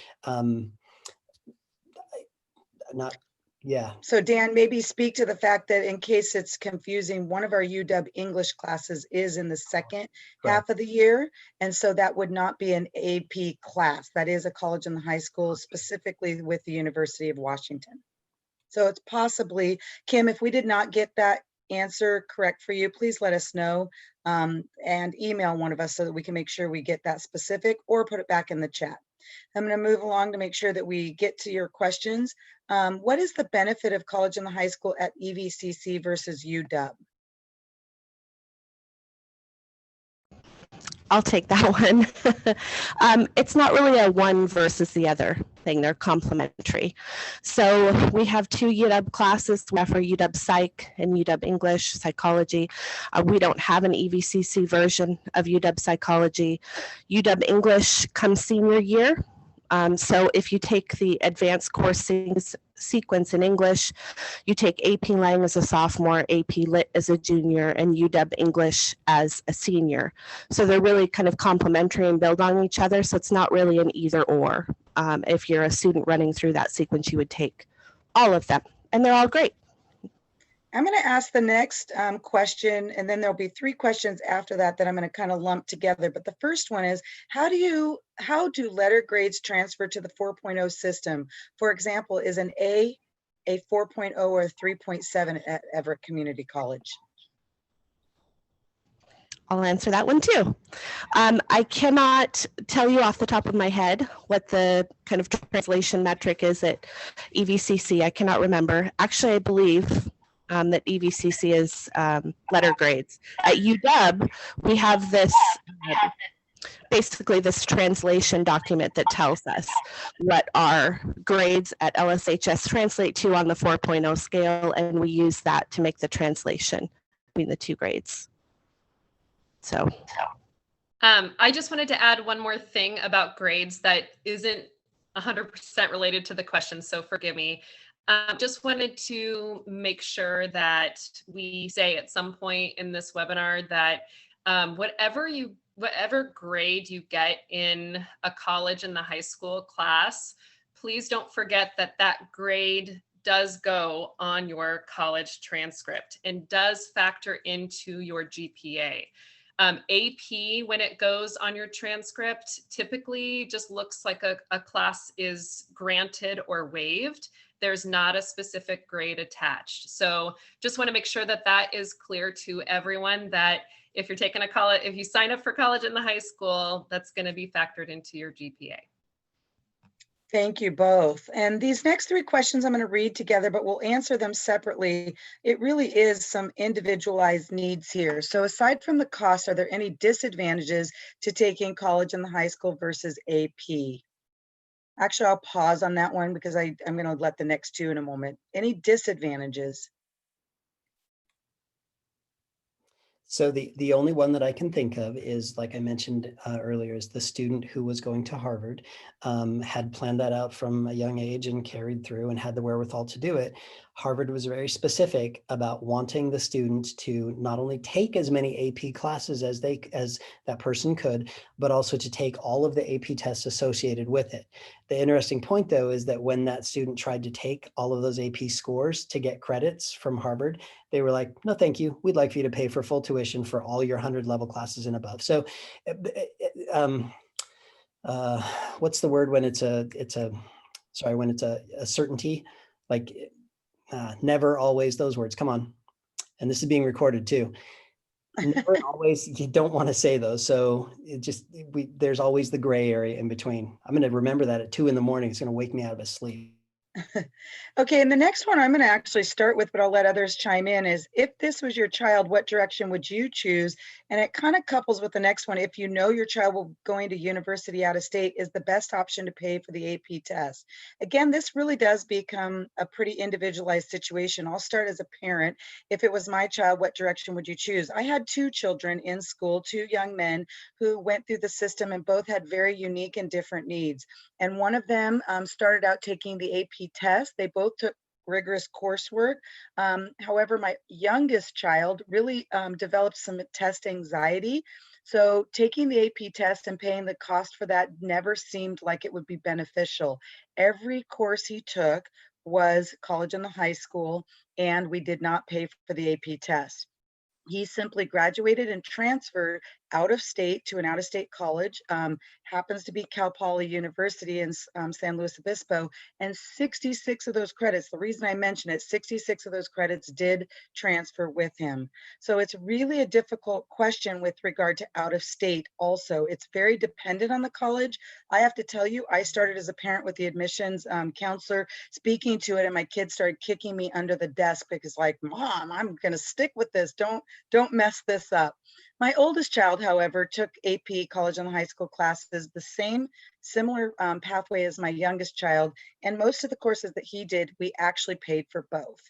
S2: yeah.
S1: So Dan, maybe speak to the fact that in case it's confusing, one of our UW English classes is in the second half of the year. And so that would not be an AP class. That is a college and the high school, specifically with the University of Washington. So it's possibly, Kim, if we did not get that answer correct for you, please let us know and email one of us so that we can make sure we get that specific or put it back in the chat. I'm going to move along to make sure that we get to your questions. What is the benefit of college and the high school at EVCC versus UW?
S5: I'll take that one. It's not really a one versus the other thing. They're complementary. So we have 2 UW classes. We offer UW Psych and UW English Psychology. We don't have an EVCC version of UW Psychology. UW English comes senior year. So if you take the advanced course sequence in English, you take AP Lang as a sophomore, AP Lit as a junior, and UW English as a senior. So they're really kind of complementary and build on each other. So it's not really an either or. If you're a student running through that sequence, you would take all of them, and they're all great.
S1: I'm going to ask the next question, and then there'll be 3 questions after that I'm going to kind of lump together. But the first one is, how do letter grades transfer to the 4.0 system? For example, is an A 4.0 or a 3.7 at Everett Community College?
S5: I'll answer that one too. I cannot tell you off the top of my head what the kind of translation metric is at EVCC. I cannot remember. Actually, I believe that EVCC is letter grades. At UW, we have this, basically this translation document that tells us what our grades at LSHS translate to on the 4.0 scale, and we use that to make the translation between the 2 grades. So
S4: I just wanted to add one more thing about grades that isn't 100% related to the question, so forgive me. Just wanted to make sure that we say at some point in this webinar that whatever grade you get in a college and the high school class, please don't forget that that grade does go on your college transcript and does factor into your GPA. AP, when it goes on your transcript, typically just looks like a class is granted or waived. There's not a specific grade attached. So just want to make sure that that is clear to everyone, that if you're taking if you sign up for college in the high school, that's going to be factored into your GPA.
S1: Thank you both. And these next 3 questions I'm going to read together, but we'll answer them separately. It really is some individualized needs here. So aside from the cost, are there any disadvantages to taking college in the high school versus AP? Actually, I'll pause on that one because I'm going to let the next 2 in a moment. Any disadvantages?
S2: So the only one that I can think of is, like I mentioned earlier, is the student who was going to Harvard, had planned that out from a young age and carried through and had the wherewithal to do it. Harvard was very specific about wanting the student to not only take as many AP classes as that person could, but also to take all of the AP tests associated with it. The interesting point, though, is that when that student tried to take all of those AP scores to get credits from Harvard, they were like, no, thank you. We'd like for you to pay for full tuition for all your 100 level classes and above. So what's the word when it's a certainty, like never always, those words, come on. And this is being recorded too. Never always, you don't want to say those. So there's always the gray area in between. I'm going to remember that at 2 in the morning. It's going to wake me out of sleep.
S1: Okay, and the next one I'm going to actually start with, but I'll let others chime in, is if this was your child, what direction would you choose? And it kind of couples with the next one. If you know your child will going to university out of state, is the best option to pay for the AP test. Again, this really does become a pretty individualized situation. I'll start as a parent. If it was my child, what direction would you choose? I had 2 children in school, 2 young men who went through the system, and both had very unique and different needs. And one of them started out taking the AP test. They both took rigorous coursework. However, my youngest child really developed some test anxiety. So taking the AP test and paying the cost for that never seemed like it would be beneficial. Every course he took was college and the high school, and we did not pay for the AP test. He simply graduated and transferred out of state to an out of state college, happens to be Cal Poly University in San Luis Obispo, and 66 of those credits, the reason I mention it, 66 of those credits did transfer with him. So it's really a difficult question with regard to out of state also. It's very dependent on the college. I have to tell you, I started as a parent with the admissions counselor speaking to it, and my kids started kicking me under the desk because, like, Mom, I'm going to stick with this. Don't mess this up. My oldest child, however, took AP college and high school classes, the similar pathway as my youngest child. And most of the courses that he did, we actually paid for both.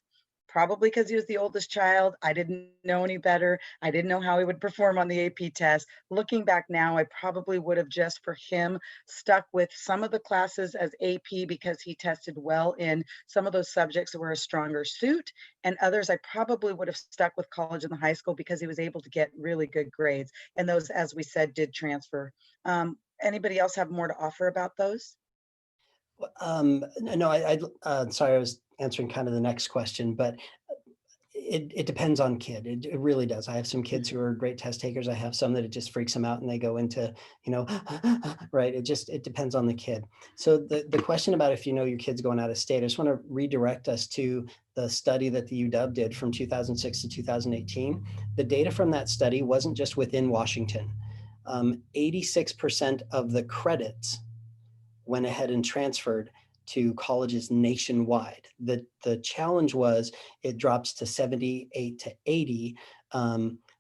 S1: Probably because he was the oldest child. I didn't know any better. I didn't know how he would perform on the AP test. Looking back now, I probably would have just for him stuck with some of the classes as AP because he tested well in some of those subjects that were a stronger suit, and others I probably would have stuck with college and the high school because he was able to get really good grades. And those, as we said, did transfer. Anybody else have more to offer about those?
S2: No, sorry, I was answering kind of the next question, but it depends on kid. It really does. I have some kids who are great test takers. I have some that it just freaks them out and they go into, right. It depends on the kid. So the question about if you know your kid's going out of state, I just want to redirect us to the study that the UW did from 2006 to 2018. The data from that study wasn't just within Washington. 86% of the credits went ahead and transferred to colleges nationwide. The challenge was it drops to 78 to 80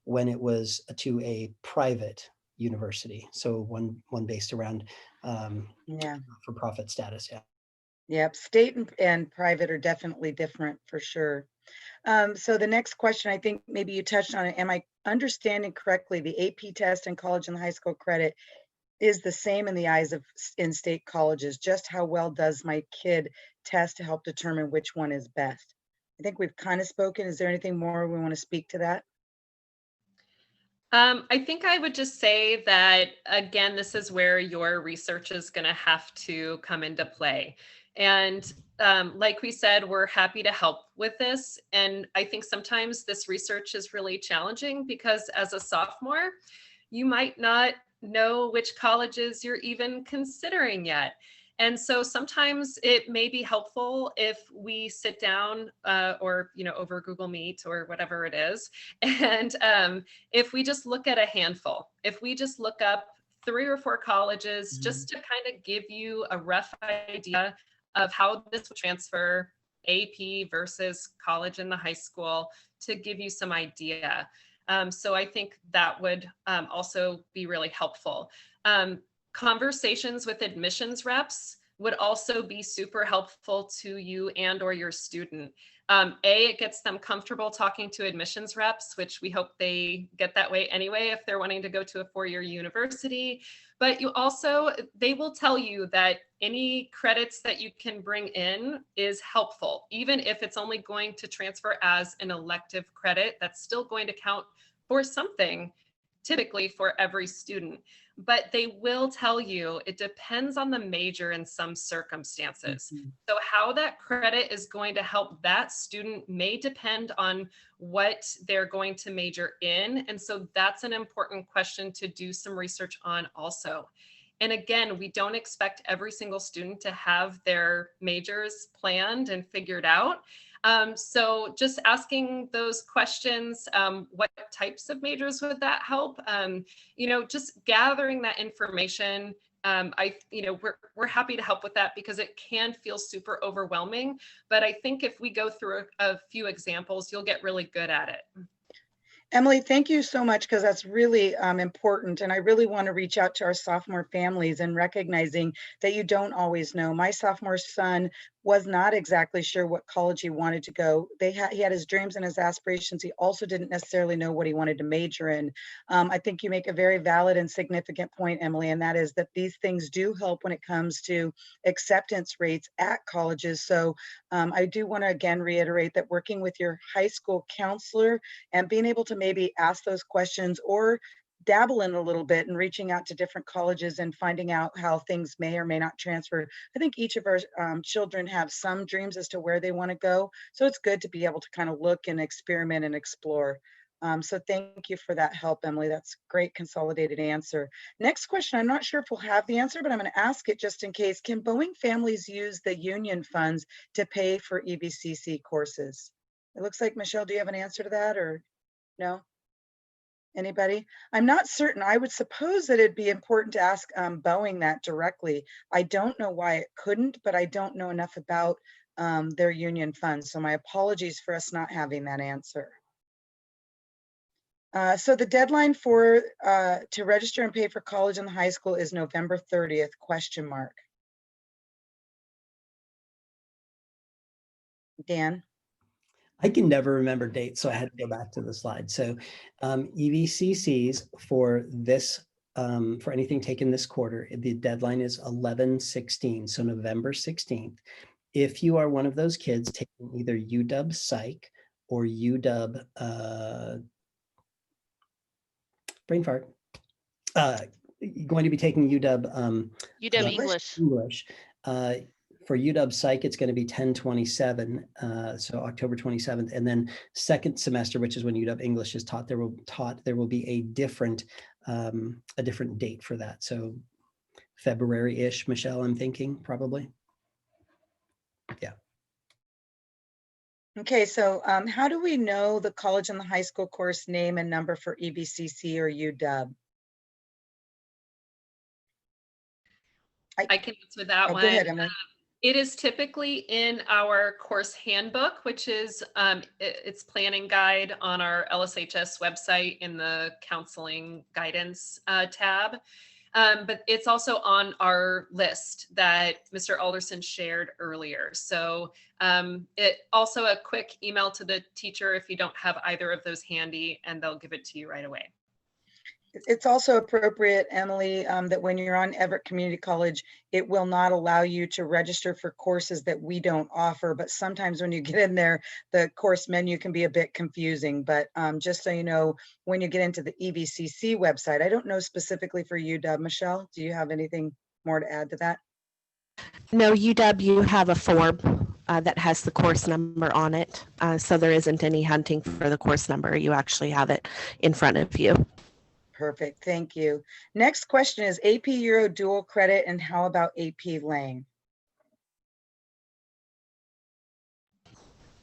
S2: when it was to a private university. So one based around
S1: Yeah.
S2: for-profit status. Yeah.
S1: Yep. State and private are definitely different for sure. So the next question, I think maybe you touched on it. Am I understanding correctly? The AP test in college and high school credit is the same in the eyes of in-state colleges. Just how well does my kid test to help determine which one is best? I think we've kind of spoken. Is there anything more we want to speak to that?
S4: I think I would just say that, again, this is where your research is going to have to come into play. And like we said, we're happy to help with this. And I think sometimes this research is really challenging because as a sophomore, you might not know which colleges you're even considering yet. And so sometimes it may be helpful if we sit down or, over Google Meet or whatever it is. And if we just look at a handful, if we just look up 3 or 4 colleges, just to kind of give you a rough idea of how this would transfer AP versus college in the high school, to give you some idea. So I think that would also be really helpful. Conversations with admissions reps would also be super helpful to you and or your student. It gets them comfortable talking to admissions reps, which we hope they get that way anyway if they're wanting to go to a 4-year university. But they will tell you that any credits that you can bring in is helpful, even if it's only going to transfer as an elective credit. That's still going to count for something, typically for every student. But they will tell you it depends on the major in some circumstances. So how that credit is going to help that student may depend on what they're going to major in. And so that's an important question to do some research on also. And again, we don't expect every single student to have their majors planned and figured out. So just asking those questions, what types of majors would that help? Just gathering that information. We're happy to help with that because it can feel super overwhelming. But I think if we go through a few examples, you'll get really good at it.
S1: Emily, thank you so much, because that's really important. And I really want to reach out to our sophomore families and recognizing that you don't always know. My sophomore son was not exactly sure what college he wanted to go. He had his dreams and his aspirations. He also didn't necessarily know what he wanted to major in. I think you make a very valid and significant point, Emily, and that is that these things do help when it comes to acceptance rates at colleges. So I do want to again reiterate that working with your high school counselor and being able to maybe ask those questions or dabble in a little bit and reaching out to different colleges and finding out how things may or may not transfer. I think each of our children have some dreams as to where they want to go. So it's good to be able to kind of look and experiment and explore. So thank you for that help, Emily. That's a great consolidated answer. Next question, I'm not sure if we'll have the answer, but I'm going to ask it just in case. Can Boeing families use the union funds to pay for EBCC courses? It looks like, Michelle, do you have an answer to that or no? Anybody? I'm not certain. I would suppose that it'd be important to ask Boeing that directly. I don't know why it couldn't, but I don't know enough about their union funds. So my apologies for us not having that answer. So the deadline for to register and pay for college and high school is November 30th, question mark. Dan?
S2: I can never remember dates, so I had to go back to the slide. So EVCCs for this, for anything taken this quarter, the deadline is 11/16, so November 16th. If you are one of those kids taking either UW Psych or UW, brain fart, going to be taking UW
S6: UW English.
S2: English, For UW Psych, it's going to be 10/27, so October 27th. And then second semester, which is when UW English is taught, there will be a different date for that. So February-ish, Michelle, I'm thinking probably. Yeah.
S1: Okay, so how do we know the college and the high school course name and number for EBCC or UW?
S4: I can answer that
S1: Oh,
S4: one.
S1: go ahead, Emily.
S4: It is typically in our course handbook, which is its planning guide on our LSHS website in the counseling guidance tab. But it's also on our list that Mr. Alderson shared earlier. So it also a quick email to the teacher if you don't have either of those handy, and they'll give it to you right away.
S1: It's also appropriate, Emily, that when you're on Everett Community College, it will not allow you to register for courses that we don't offer. But sometimes when you get in there, the course menu can be a bit confusing. But just so you know, when you get into the EBCC website, I don't know specifically for UW. Michelle, do you have anything more to add to that?
S5: No, UW have a form that has the course number on it. So there isn't any hunting for the course number. You actually have it in front of you.
S1: Perfect, thank you. Next question is AP Euro dual credit, and how about AP Lang?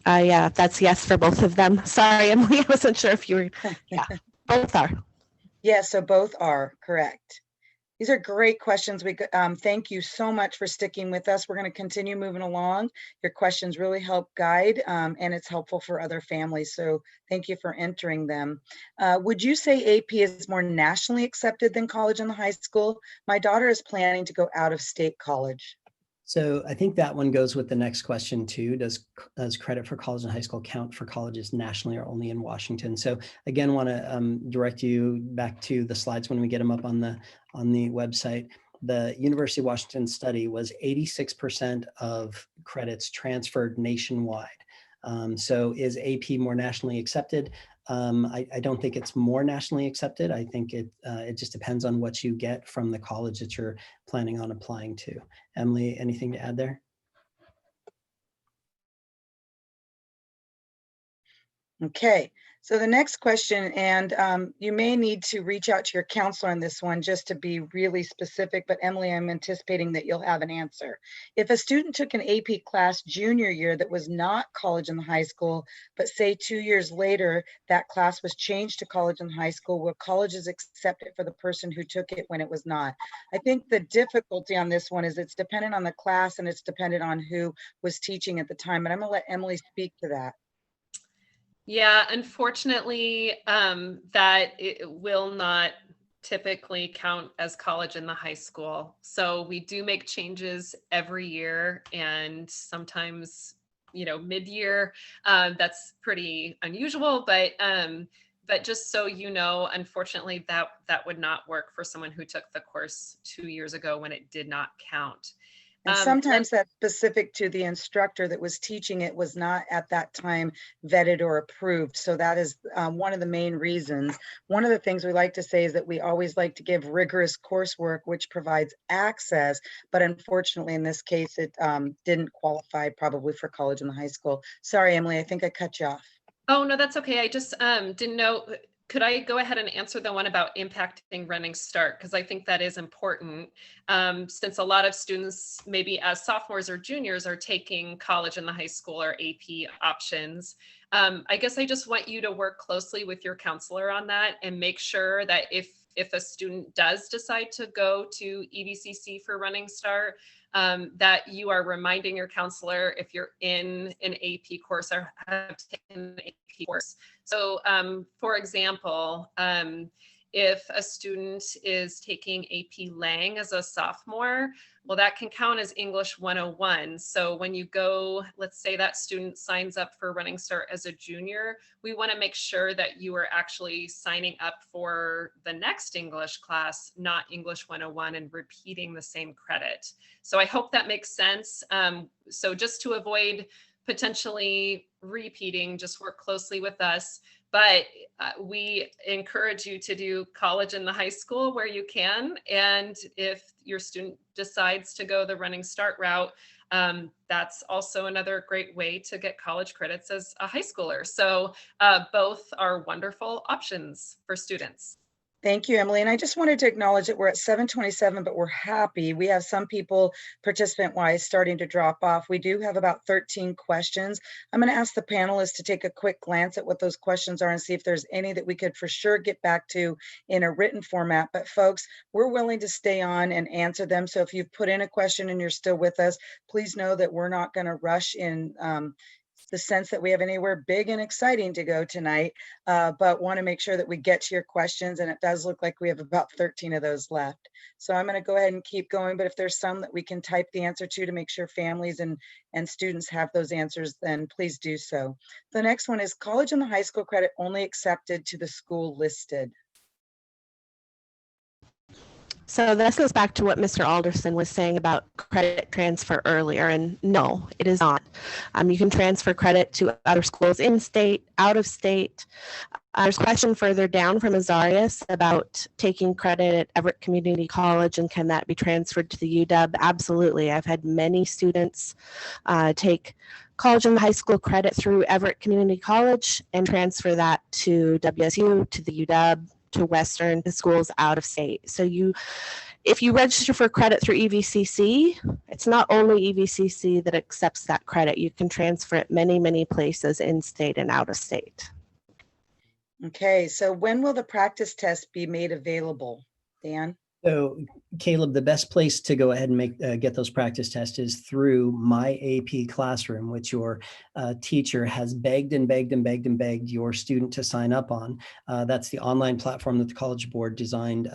S5: Yeah, that's yes for both of them. Sorry, Emily, I wasn't sure if you were, yeah, both are.
S1: Yeah, so both are correct. These are great questions. Thank you so much for sticking with us. We're going to continue moving along. Your questions really help guide, and it's helpful for other families. So thank you for entering them. Would you say AP is more nationally accepted than college and the high school? My daughter is planning to go out of state college.
S2: So I think that one goes with the next question too. Does credit for college and high school count for colleges nationally or only in Washington? So again, want to direct you back to the slides when we get them up on the website. The University of Washington study was 86% of credits transferred nationwide. So is AP more nationally accepted? I don't think it's more nationally accepted. I think it just depends on what you get from the college that you're planning on applying to. Emily, anything to add there?
S1: Okay, so the next question, and you may need to reach out to your counselor on this one just to be really specific, but Emily, I'm anticipating that you'll have an answer. If a student took an AP class junior year that was not college and high school, but say 2 years later, that class was changed to college and high school, will colleges accept it for the person who took it when it was not? I think the difficulty on this one is it's dependent on the class and it's dependent on who was teaching at the time, but I'm gonna let Emily speak to that.
S4: Yeah, unfortunately, that it will not typically count as college in the high school. So we do make changes every year, and sometimes, mid-year. That's pretty unusual, but just so you know, unfortunately, that would not work for someone who took the course 2 years ago when it did not count.
S1: And sometimes that's specific to the instructor that was teaching it was not at that time vetted or approved. So that is one of the main reasons. One of the things we like to say is that we always like to give rigorous coursework, which provides access. But unfortunately, in this case, it didn't qualify probably for college and the high school. Sorry, Emily, I think I cut you off.
S4: Oh, no, that's okay. I just didn't know. Could I go ahead and answer the one about impacting Running Start? Because I think that is important, since a lot of students, maybe as sophomores or juniors, are taking college in the high school or AP options. I guess I just want you to work closely with your counselor on that and make sure that if a student does decide to go to EBCC for Running Start, that you are reminding your counselor if you're in an AP course or have taken an AP course. So for example, if a student is taking AP Lang as a sophomore, well, that can count as English 101. So when you go, let's say that student signs up for Running Start as a junior, we want to make sure that you are actually signing up for the next English class, not English 101, and repeating the same credit. So I hope that makes sense. So just to avoid potentially repeating, just work closely with us. But we encourage you to do college in the high school where you can. And if your student decides to go the Running Start route, that's also another great way to get college credits as a high schooler. So both are wonderful options for students.
S1: Thank you, Emily. And I just wanted to acknowledge that we're at 7:27, but we're happy. We have some people participant-wise starting to drop off. We do have about 13 questions. I'm going to ask the panelists to take a quick glance at what those questions are and see if there's any that we could for sure get back to in a written format. But folks, we're willing to stay on and answer them. So if you've put in a question and you're still with us, please know that we're not going to rush in the sense that we have anywhere big and exciting to go tonight, but want to make sure that we get to your questions. And it does look like we have about 13 of those left. So I'm going to go ahead and keep going, but if there's some that we can type the answer to make sure families and students have those answers, then please do so. The next one is college and the high school credit only accepted to the school listed.
S5: So this goes back to what Mr. Alderson was saying about credit transfer earlier, and no, it is not. You can transfer credit to other schools in state, out of state. There's a question further down from Azarias about taking credit at Everett Community College and can that be transferred to the UW? Absolutely. I've had many students take college and high school credit through Everett Community College and transfer that to WSU, to the UW, to Western, to schools out of state. So if you register for credit through EVCC, it's not only EVCC that accepts that credit. You can transfer it many, many places in state and out of state.
S1: Okay, so when will the practice test be made available, Dan?
S2: So Caleb, the best place to go ahead and get those practice tests is through My AP Classroom, which your teacher has begged and begged and begged and begged your student to sign up on. That's the online platform that the College Board designed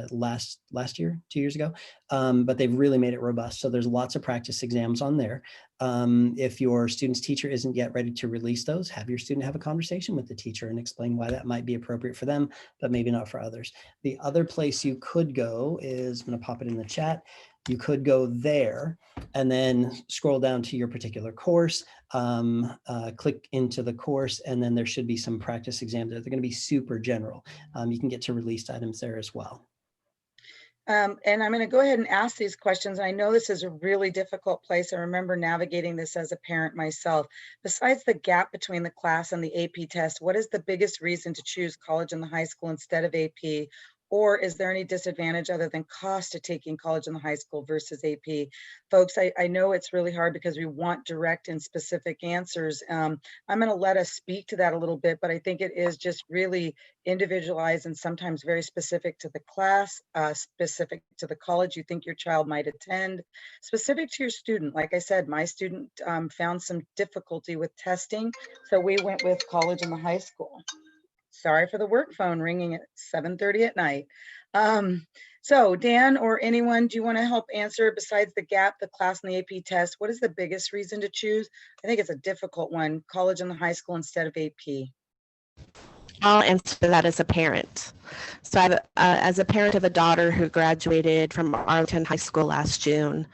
S2: last year, 2 years ago, but they've really made it robust. So there's lots of practice exams on there. If your student's teacher isn't yet ready to release those, have your student have a conversation with the teacher and explain why that might be appropriate for them, but maybe not for others. The other place you could go is, I'm going to pop it in the chat. You could go there and then scroll down to your particular course, click into the course, and then there should be some practice exams there. They're going to be super general. You can get to released items there as well.
S1: And I'm going to go ahead and ask these questions. I know this is a really difficult place. I remember navigating this as a parent myself. Besides the gap between the class and the AP test, what is the biggest reason to choose college and the high school instead of AP? Or is there any disadvantage other than cost to taking college in the high school versus AP? Folks, I know it's really hard because we want direct and specific answers. I'm going to let us speak to that a little bit, but I think it is just really individualized and sometimes very specific to the class, specific to the college you think your child might attend, specific to your student. Like I said, my student found some difficulty with testing, so we went with college and the high school. Sorry for the work phone ringing at 7:30 at night. So Dan or anyone, do you want to help answer, besides the gap, the class and the AP test, what is the biggest reason to choose? I think it's a difficult one, college and the high school instead of AP.
S5: I'll answer that as a parent. So I've, as a parent of a daughter who graduated from Arlington High School last June,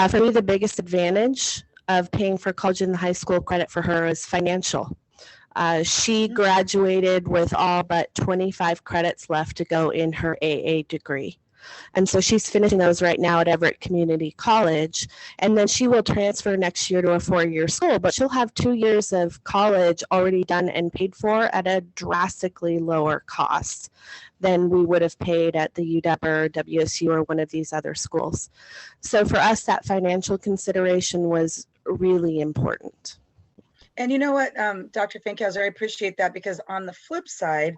S5: for me, the biggest advantage of paying for college and the high school credit for her is financial. She graduated with all but 25 credits left to go in her AA degree. And so she's finishing those right now at Everett Community College. And then she will transfer next year to a 4-year school, but she'll have 2 years of college already done and paid for at a drastically lower cost than we would have paid at the UW or WSU or one of these other schools. So for us, that financial consideration was really important.
S1: And you know what, Dr. Finkhauser, I appreciate that, because on the flip side,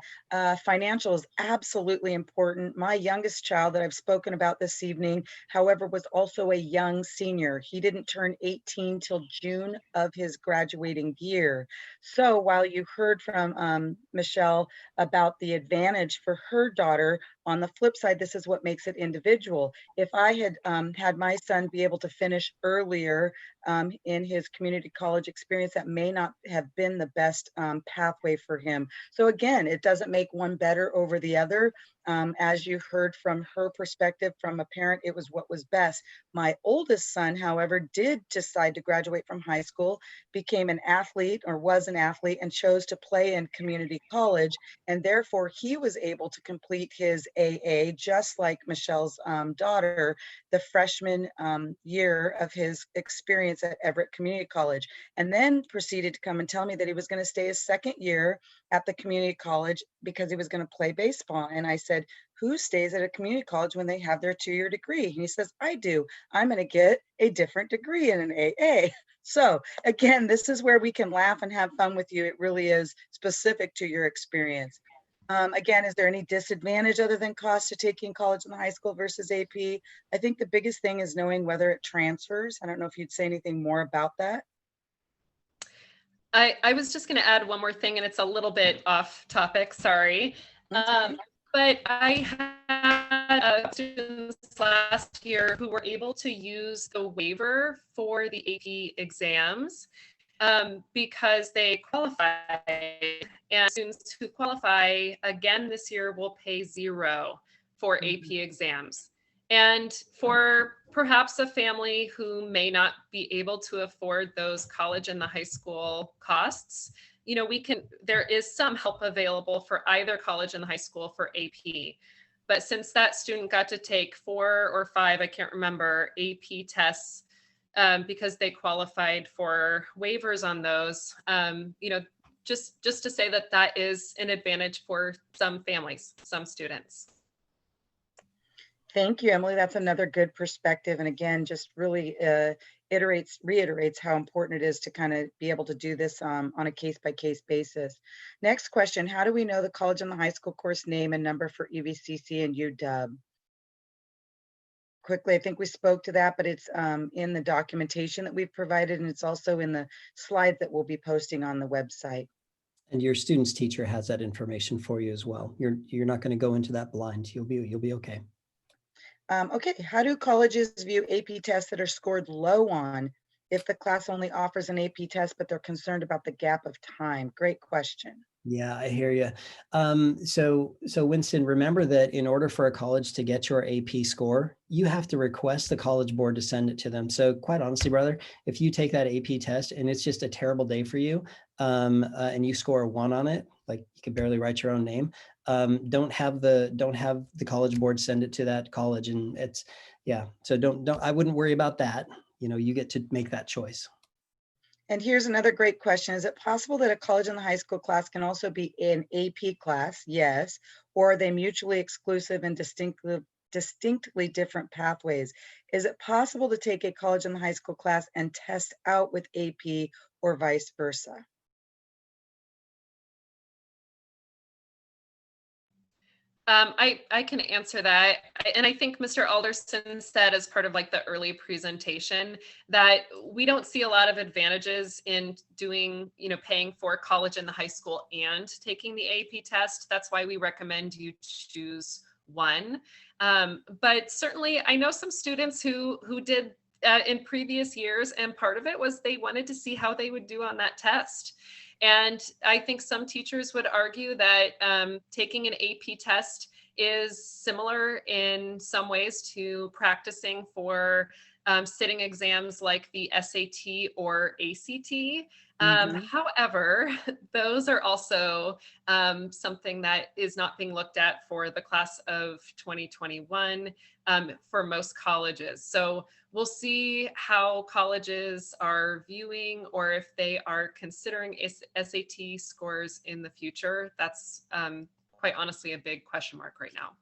S1: financial is absolutely important. My youngest child that I've spoken about this evening, however, was also a young senior. He didn't turn 18 till June of his graduating year. So while you heard from Michelle about the advantage for her daughter, on the flip side, this is what makes it individual. If I had had my son be able to finish earlier in his community college experience, that may not have been the best pathway for him. So again, it doesn't make one better over the other. As you heard from her perspective, from a parent, it was what was best. My oldest son, however, did decide to graduate from high school, became an athlete or was an athlete, and chose to play in community college. And therefore, he was able to complete his AA, just like Michelle's daughter, the freshman year of his experience at Everett Community College, and then proceeded to come and tell me that he was going to stay his second year at the community college because he was going to play baseball. And I said, who stays at a community college when they have their 2-year degree? And he says, I do. I'm going to get a different degree in an AA. So again, this is where we can laugh and have fun with you. It really is specific to your experience. Again, is there any disadvantage other than cost to taking college and high school versus AP? I think the biggest thing is knowing whether it transfers. I don't know if you'd say anything more about that.
S4: I was just going to add one more thing, and it's a little bit off topic, sorry. But I had students last year who were able to use the waiver for the AP exams because they qualified, and students who qualify again this year will pay $0 for AP exams. And for perhaps a family who may not be able to afford those college and the high school costs, you know, there is some help available for either college and the high school for AP. But since that student got to take 4 or 5, I can't remember, AP tests because they qualified for waivers on those, you know, just to say that that is an advantage for some families, some students.
S1: Thank you, Emily. That's another good perspective. And again, just really reiterates how important it is to kind of be able to do this on a case-by-case basis. Next question, how do we know the college and the high school course name and number for EVCC and UW? Quickly, I think we spoke to that, but it's in the documentation that we've provided, and it's also in the slides that we'll be posting on the website.
S2: And your student's teacher has that information for you as well. You're not going to go into that blind. You'll be okay.
S1: Okay, how do colleges view AP tests that are scored low on if the class only offers an AP test, but they're concerned about the gap of time? Great question.
S2: Yeah, I hear you. So Winston, remember that in order for a college to get your AP score, you have to request the college board to send it to them. So quite honestly, brother, if you take that AP test and it's just a terrible day for you, and you score a 1 on it, like you could barely write your own name, don't have the college board send it to that college. And it's, yeah, so I wouldn't worry about that. You know, you get to make that choice.
S1: And here's another great question. Is it possible that a college and the high school class can also be an AP class? Yes. Or are they mutually exclusive and distinctly different pathways? Is it possible to take a college and the high school class and test out with AP or vice versa?
S4: I can answer that. And I think Mr. Alderson said as part of like the early presentation that we don't see a lot of advantages in doing, you know, paying for college and the high school and taking the AP test. That's why we recommend you choose one. But certainly I know some students who did in previous years, and part of it was they wanted to see how they would do on that test. And I think some teachers would argue that taking an AP test is similar in some ways to practicing for sitting exams like the SAT or ACT. However, those are also something that is not being looked at for the class of 2021 for most colleges. So we'll see how colleges are viewing or if they are considering SAT scores in the future. That's quite honestly a big question mark right now.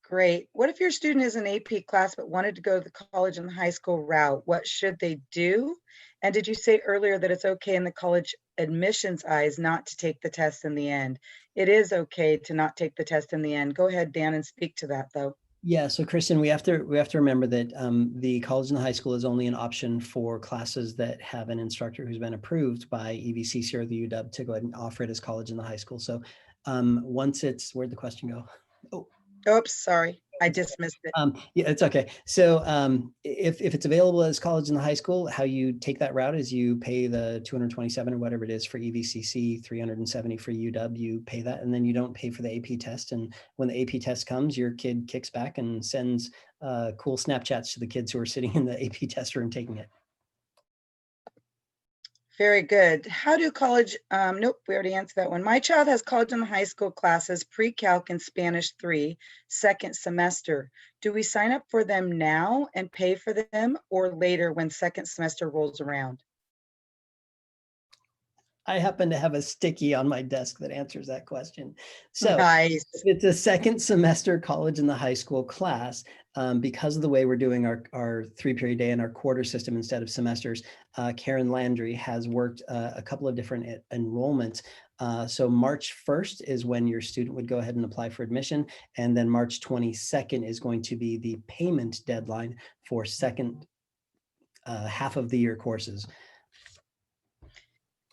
S1: Great. What if your student is an AP class but wanted to go the college and high school route? What should they do? And did you say earlier that it's okay in the college admissions eyes not to take the test in the end? It is okay to not take the test in the end. Go ahead, Dan, and speak to that though.
S2: Yeah, so Kristen, we have to remember that the college and the high school is only an option for classes that have an instructor who's been approved by EVCC or the UW to go ahead and offer it as college and the high school. So once it's, where'd the question go? Oh.
S1: Oops, sorry. I dismissed it.
S2: Yeah, it's okay. So if it's available as college and the high school, how you take that route is you pay the 227 or whatever it is for EVCC, 370 for UW, you pay that, and then you don't pay for the AP test. And when the AP test comes, your kid kicks back and sends cool Snapchats to the kids who are sitting in the AP test room taking it.
S1: Very good. How do college, nope, we already answered that one. My child has college and high school classes, pre-calc and Spanish 3, second semester. Do we sign up for them now and pay for them, or later when second semester rolls around?
S2: I happen to have a sticky on my desk that answers that question. So
S1: Nice.
S2: if it's a second semester college and the high school class, because of the way we're doing our 3-period day and our quarter system instead of semesters, Karen Landry has worked a couple of different enrollments. So March 1st is when your student would go ahead and apply for admission. And then March 22nd is going to be the payment deadline for second half of the year courses.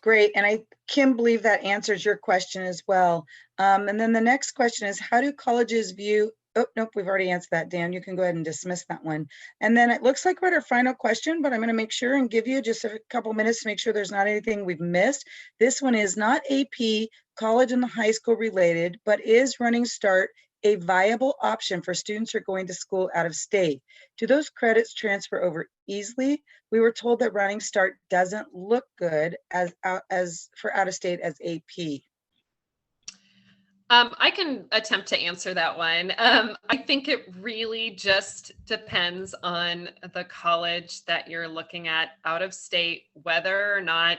S1: Great, and I can believe that answers your question as well. And then the next question is, how do colleges view, oh, nope, we've already answered that, Dan. You can go ahead and dismiss that one. And then it looks like we're at our final question, but I'm gonna make sure and give you just a couple minutes to make sure there's not anything we've missed. This one is not AP, college and the high school related, but is Running Start a viable option for students who are going to school out of state? Do those credits transfer over easily? We were told that Running Start doesn't look good as for out of state as AP.
S4: I can attempt to answer that one. I think it really just depends on the college that you're looking at out of state, whether or not,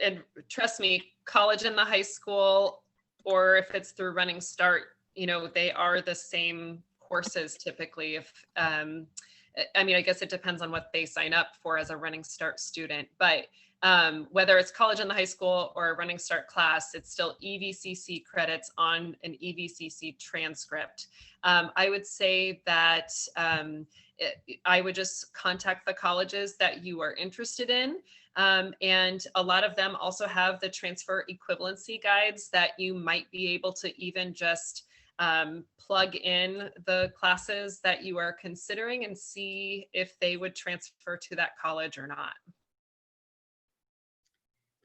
S4: and trust me, college and the high school, or if it's through Running Start, you know, they are the same courses typically. If I mean, I guess it depends on what they sign up for as a Running Start student, but whether it's college and the high school or a Running Start class, it's still EVCC credits on an EVCC transcript. I would say that I would just contact the colleges that you are interested in. And a lot of them also have the transfer equivalency guides that you might be able to even just plug in the classes that you are considering and see if they would transfer to that college or not.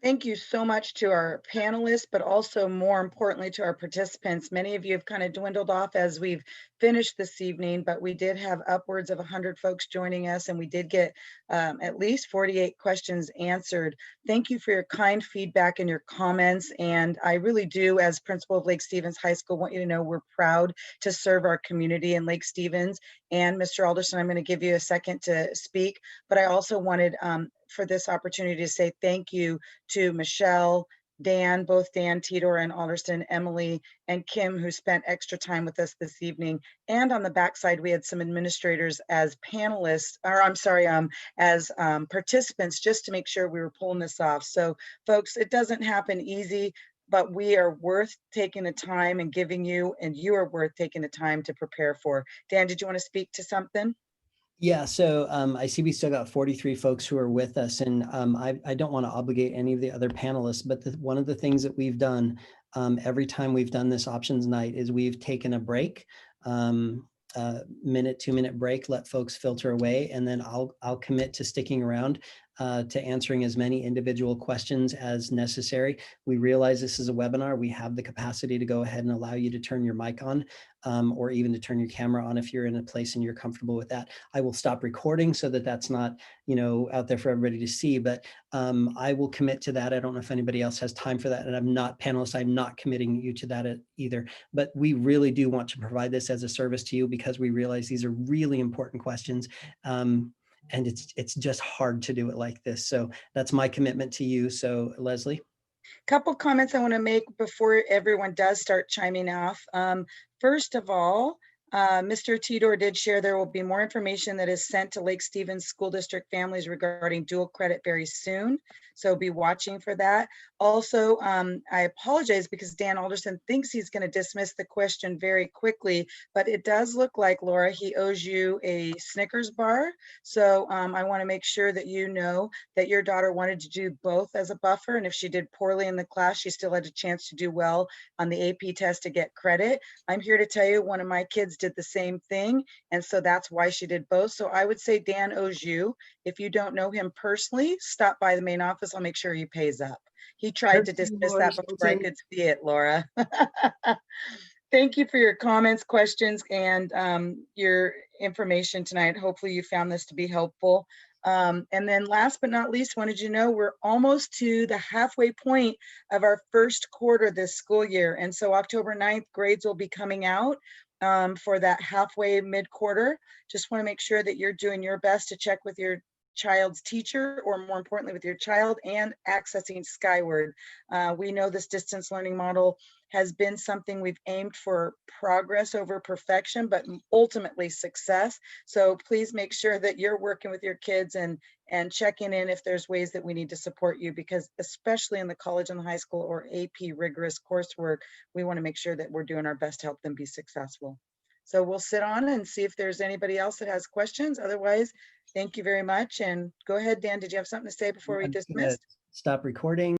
S1: Thank you so much to our panelists, but also more importantly to our participants. Many of you have kind of dwindled off as we've finished this evening, but we did have upwards of 100 folks joining us, and we did get at least 48 questions answered. Thank you for your kind feedback and your comments. And I really do, as principal of Lake Stevens High School, want you to know we're proud to serve our community in Lake Stevens. And Mr. Alderson, I'm going to give you a second to speak, but I also wanted for this opportunity to say thank you to Michelle, Dan, both Dan, Tidor, and Alderson, Emily, and Kim, who spent extra time with us this evening. And on the backside, we had some administrators as panelists, or I'm sorry, as participants, just to make sure we were pulling this off. So folks, it doesn't happen easy, but we are worth taking the time and giving you, and you are worth taking the time to prepare for. Dan, did you want to speak to something?
S2: Yeah, so I see we still got 43 folks who are with us, and I don't want to obligate any of the other panelists, but one of the things that we've done every time we've done this options night is we've taken a break, minute, 2-minute break, let folks filter away, and then I'll commit to sticking around to answering as many individual questions as necessary. We realize this is a webinar. We have the capacity to go ahead and allow you to turn your mic on or even to turn your camera on if you're in a place and you're comfortable with that. I will stop recording so that that's not, you know, out there for everybody to see, but I will commit to that. I don't know if anybody else has time for that, and I'm not panelists. I'm not committing you to that either, but we really do want to provide this as a service to you because we realize these are really important questions. And it's just hard to do it like this. So that's my commitment to you. So Leslie.
S1: Couple comments I want to make before everyone does start chiming off. First of all, Mr. Tidor did share there will be more information that is sent to Lake Stevens School District families regarding dual credit very soon. So be watching for that. Also, I apologize because Dan Alderson thinks he's going to dismiss the question very quickly, but it does look like, Laura, he owes you a Snickers bar. So I want to make sure that you know that your daughter wanted to do both as a buffer. And if she did poorly in the class, she still had a chance to do well on the AP test to get credit. I'm here to tell you one of my kids did the same thing. And so that's why she did both. So I would say Dan owes you. If you don't know him personally, stop by the main office. I'll make sure he pays up. He tried to dismiss that before I could see it, Laura. Thank you for your comments, questions, and your information tonight. Hopefully you found this to be helpful. And then last but not least, wanted you to know we're almost to the halfway point of our first quarter this school year. And so October 9th, grades will be coming out for that halfway mid-quarter. Just want to make sure that you're doing your best to check with your child's teacher, or more importantly with your child, and accessing Skyward. We know this distance learning model has been something we've aimed for progress over perfection, but ultimately success. So please make sure that you're working with your kids and checking in if there's ways that we need to support you, because especially in the college and the high school or AP rigorous coursework, we want to make sure that we're doing our best to help them be successful. So we'll sit on and see if there's anybody else that has questions. Otherwise, thank you very much. And go ahead, Dan, did you have something to say before we
S2: I'm just
S1: dismiss?
S2: gonna stop recording.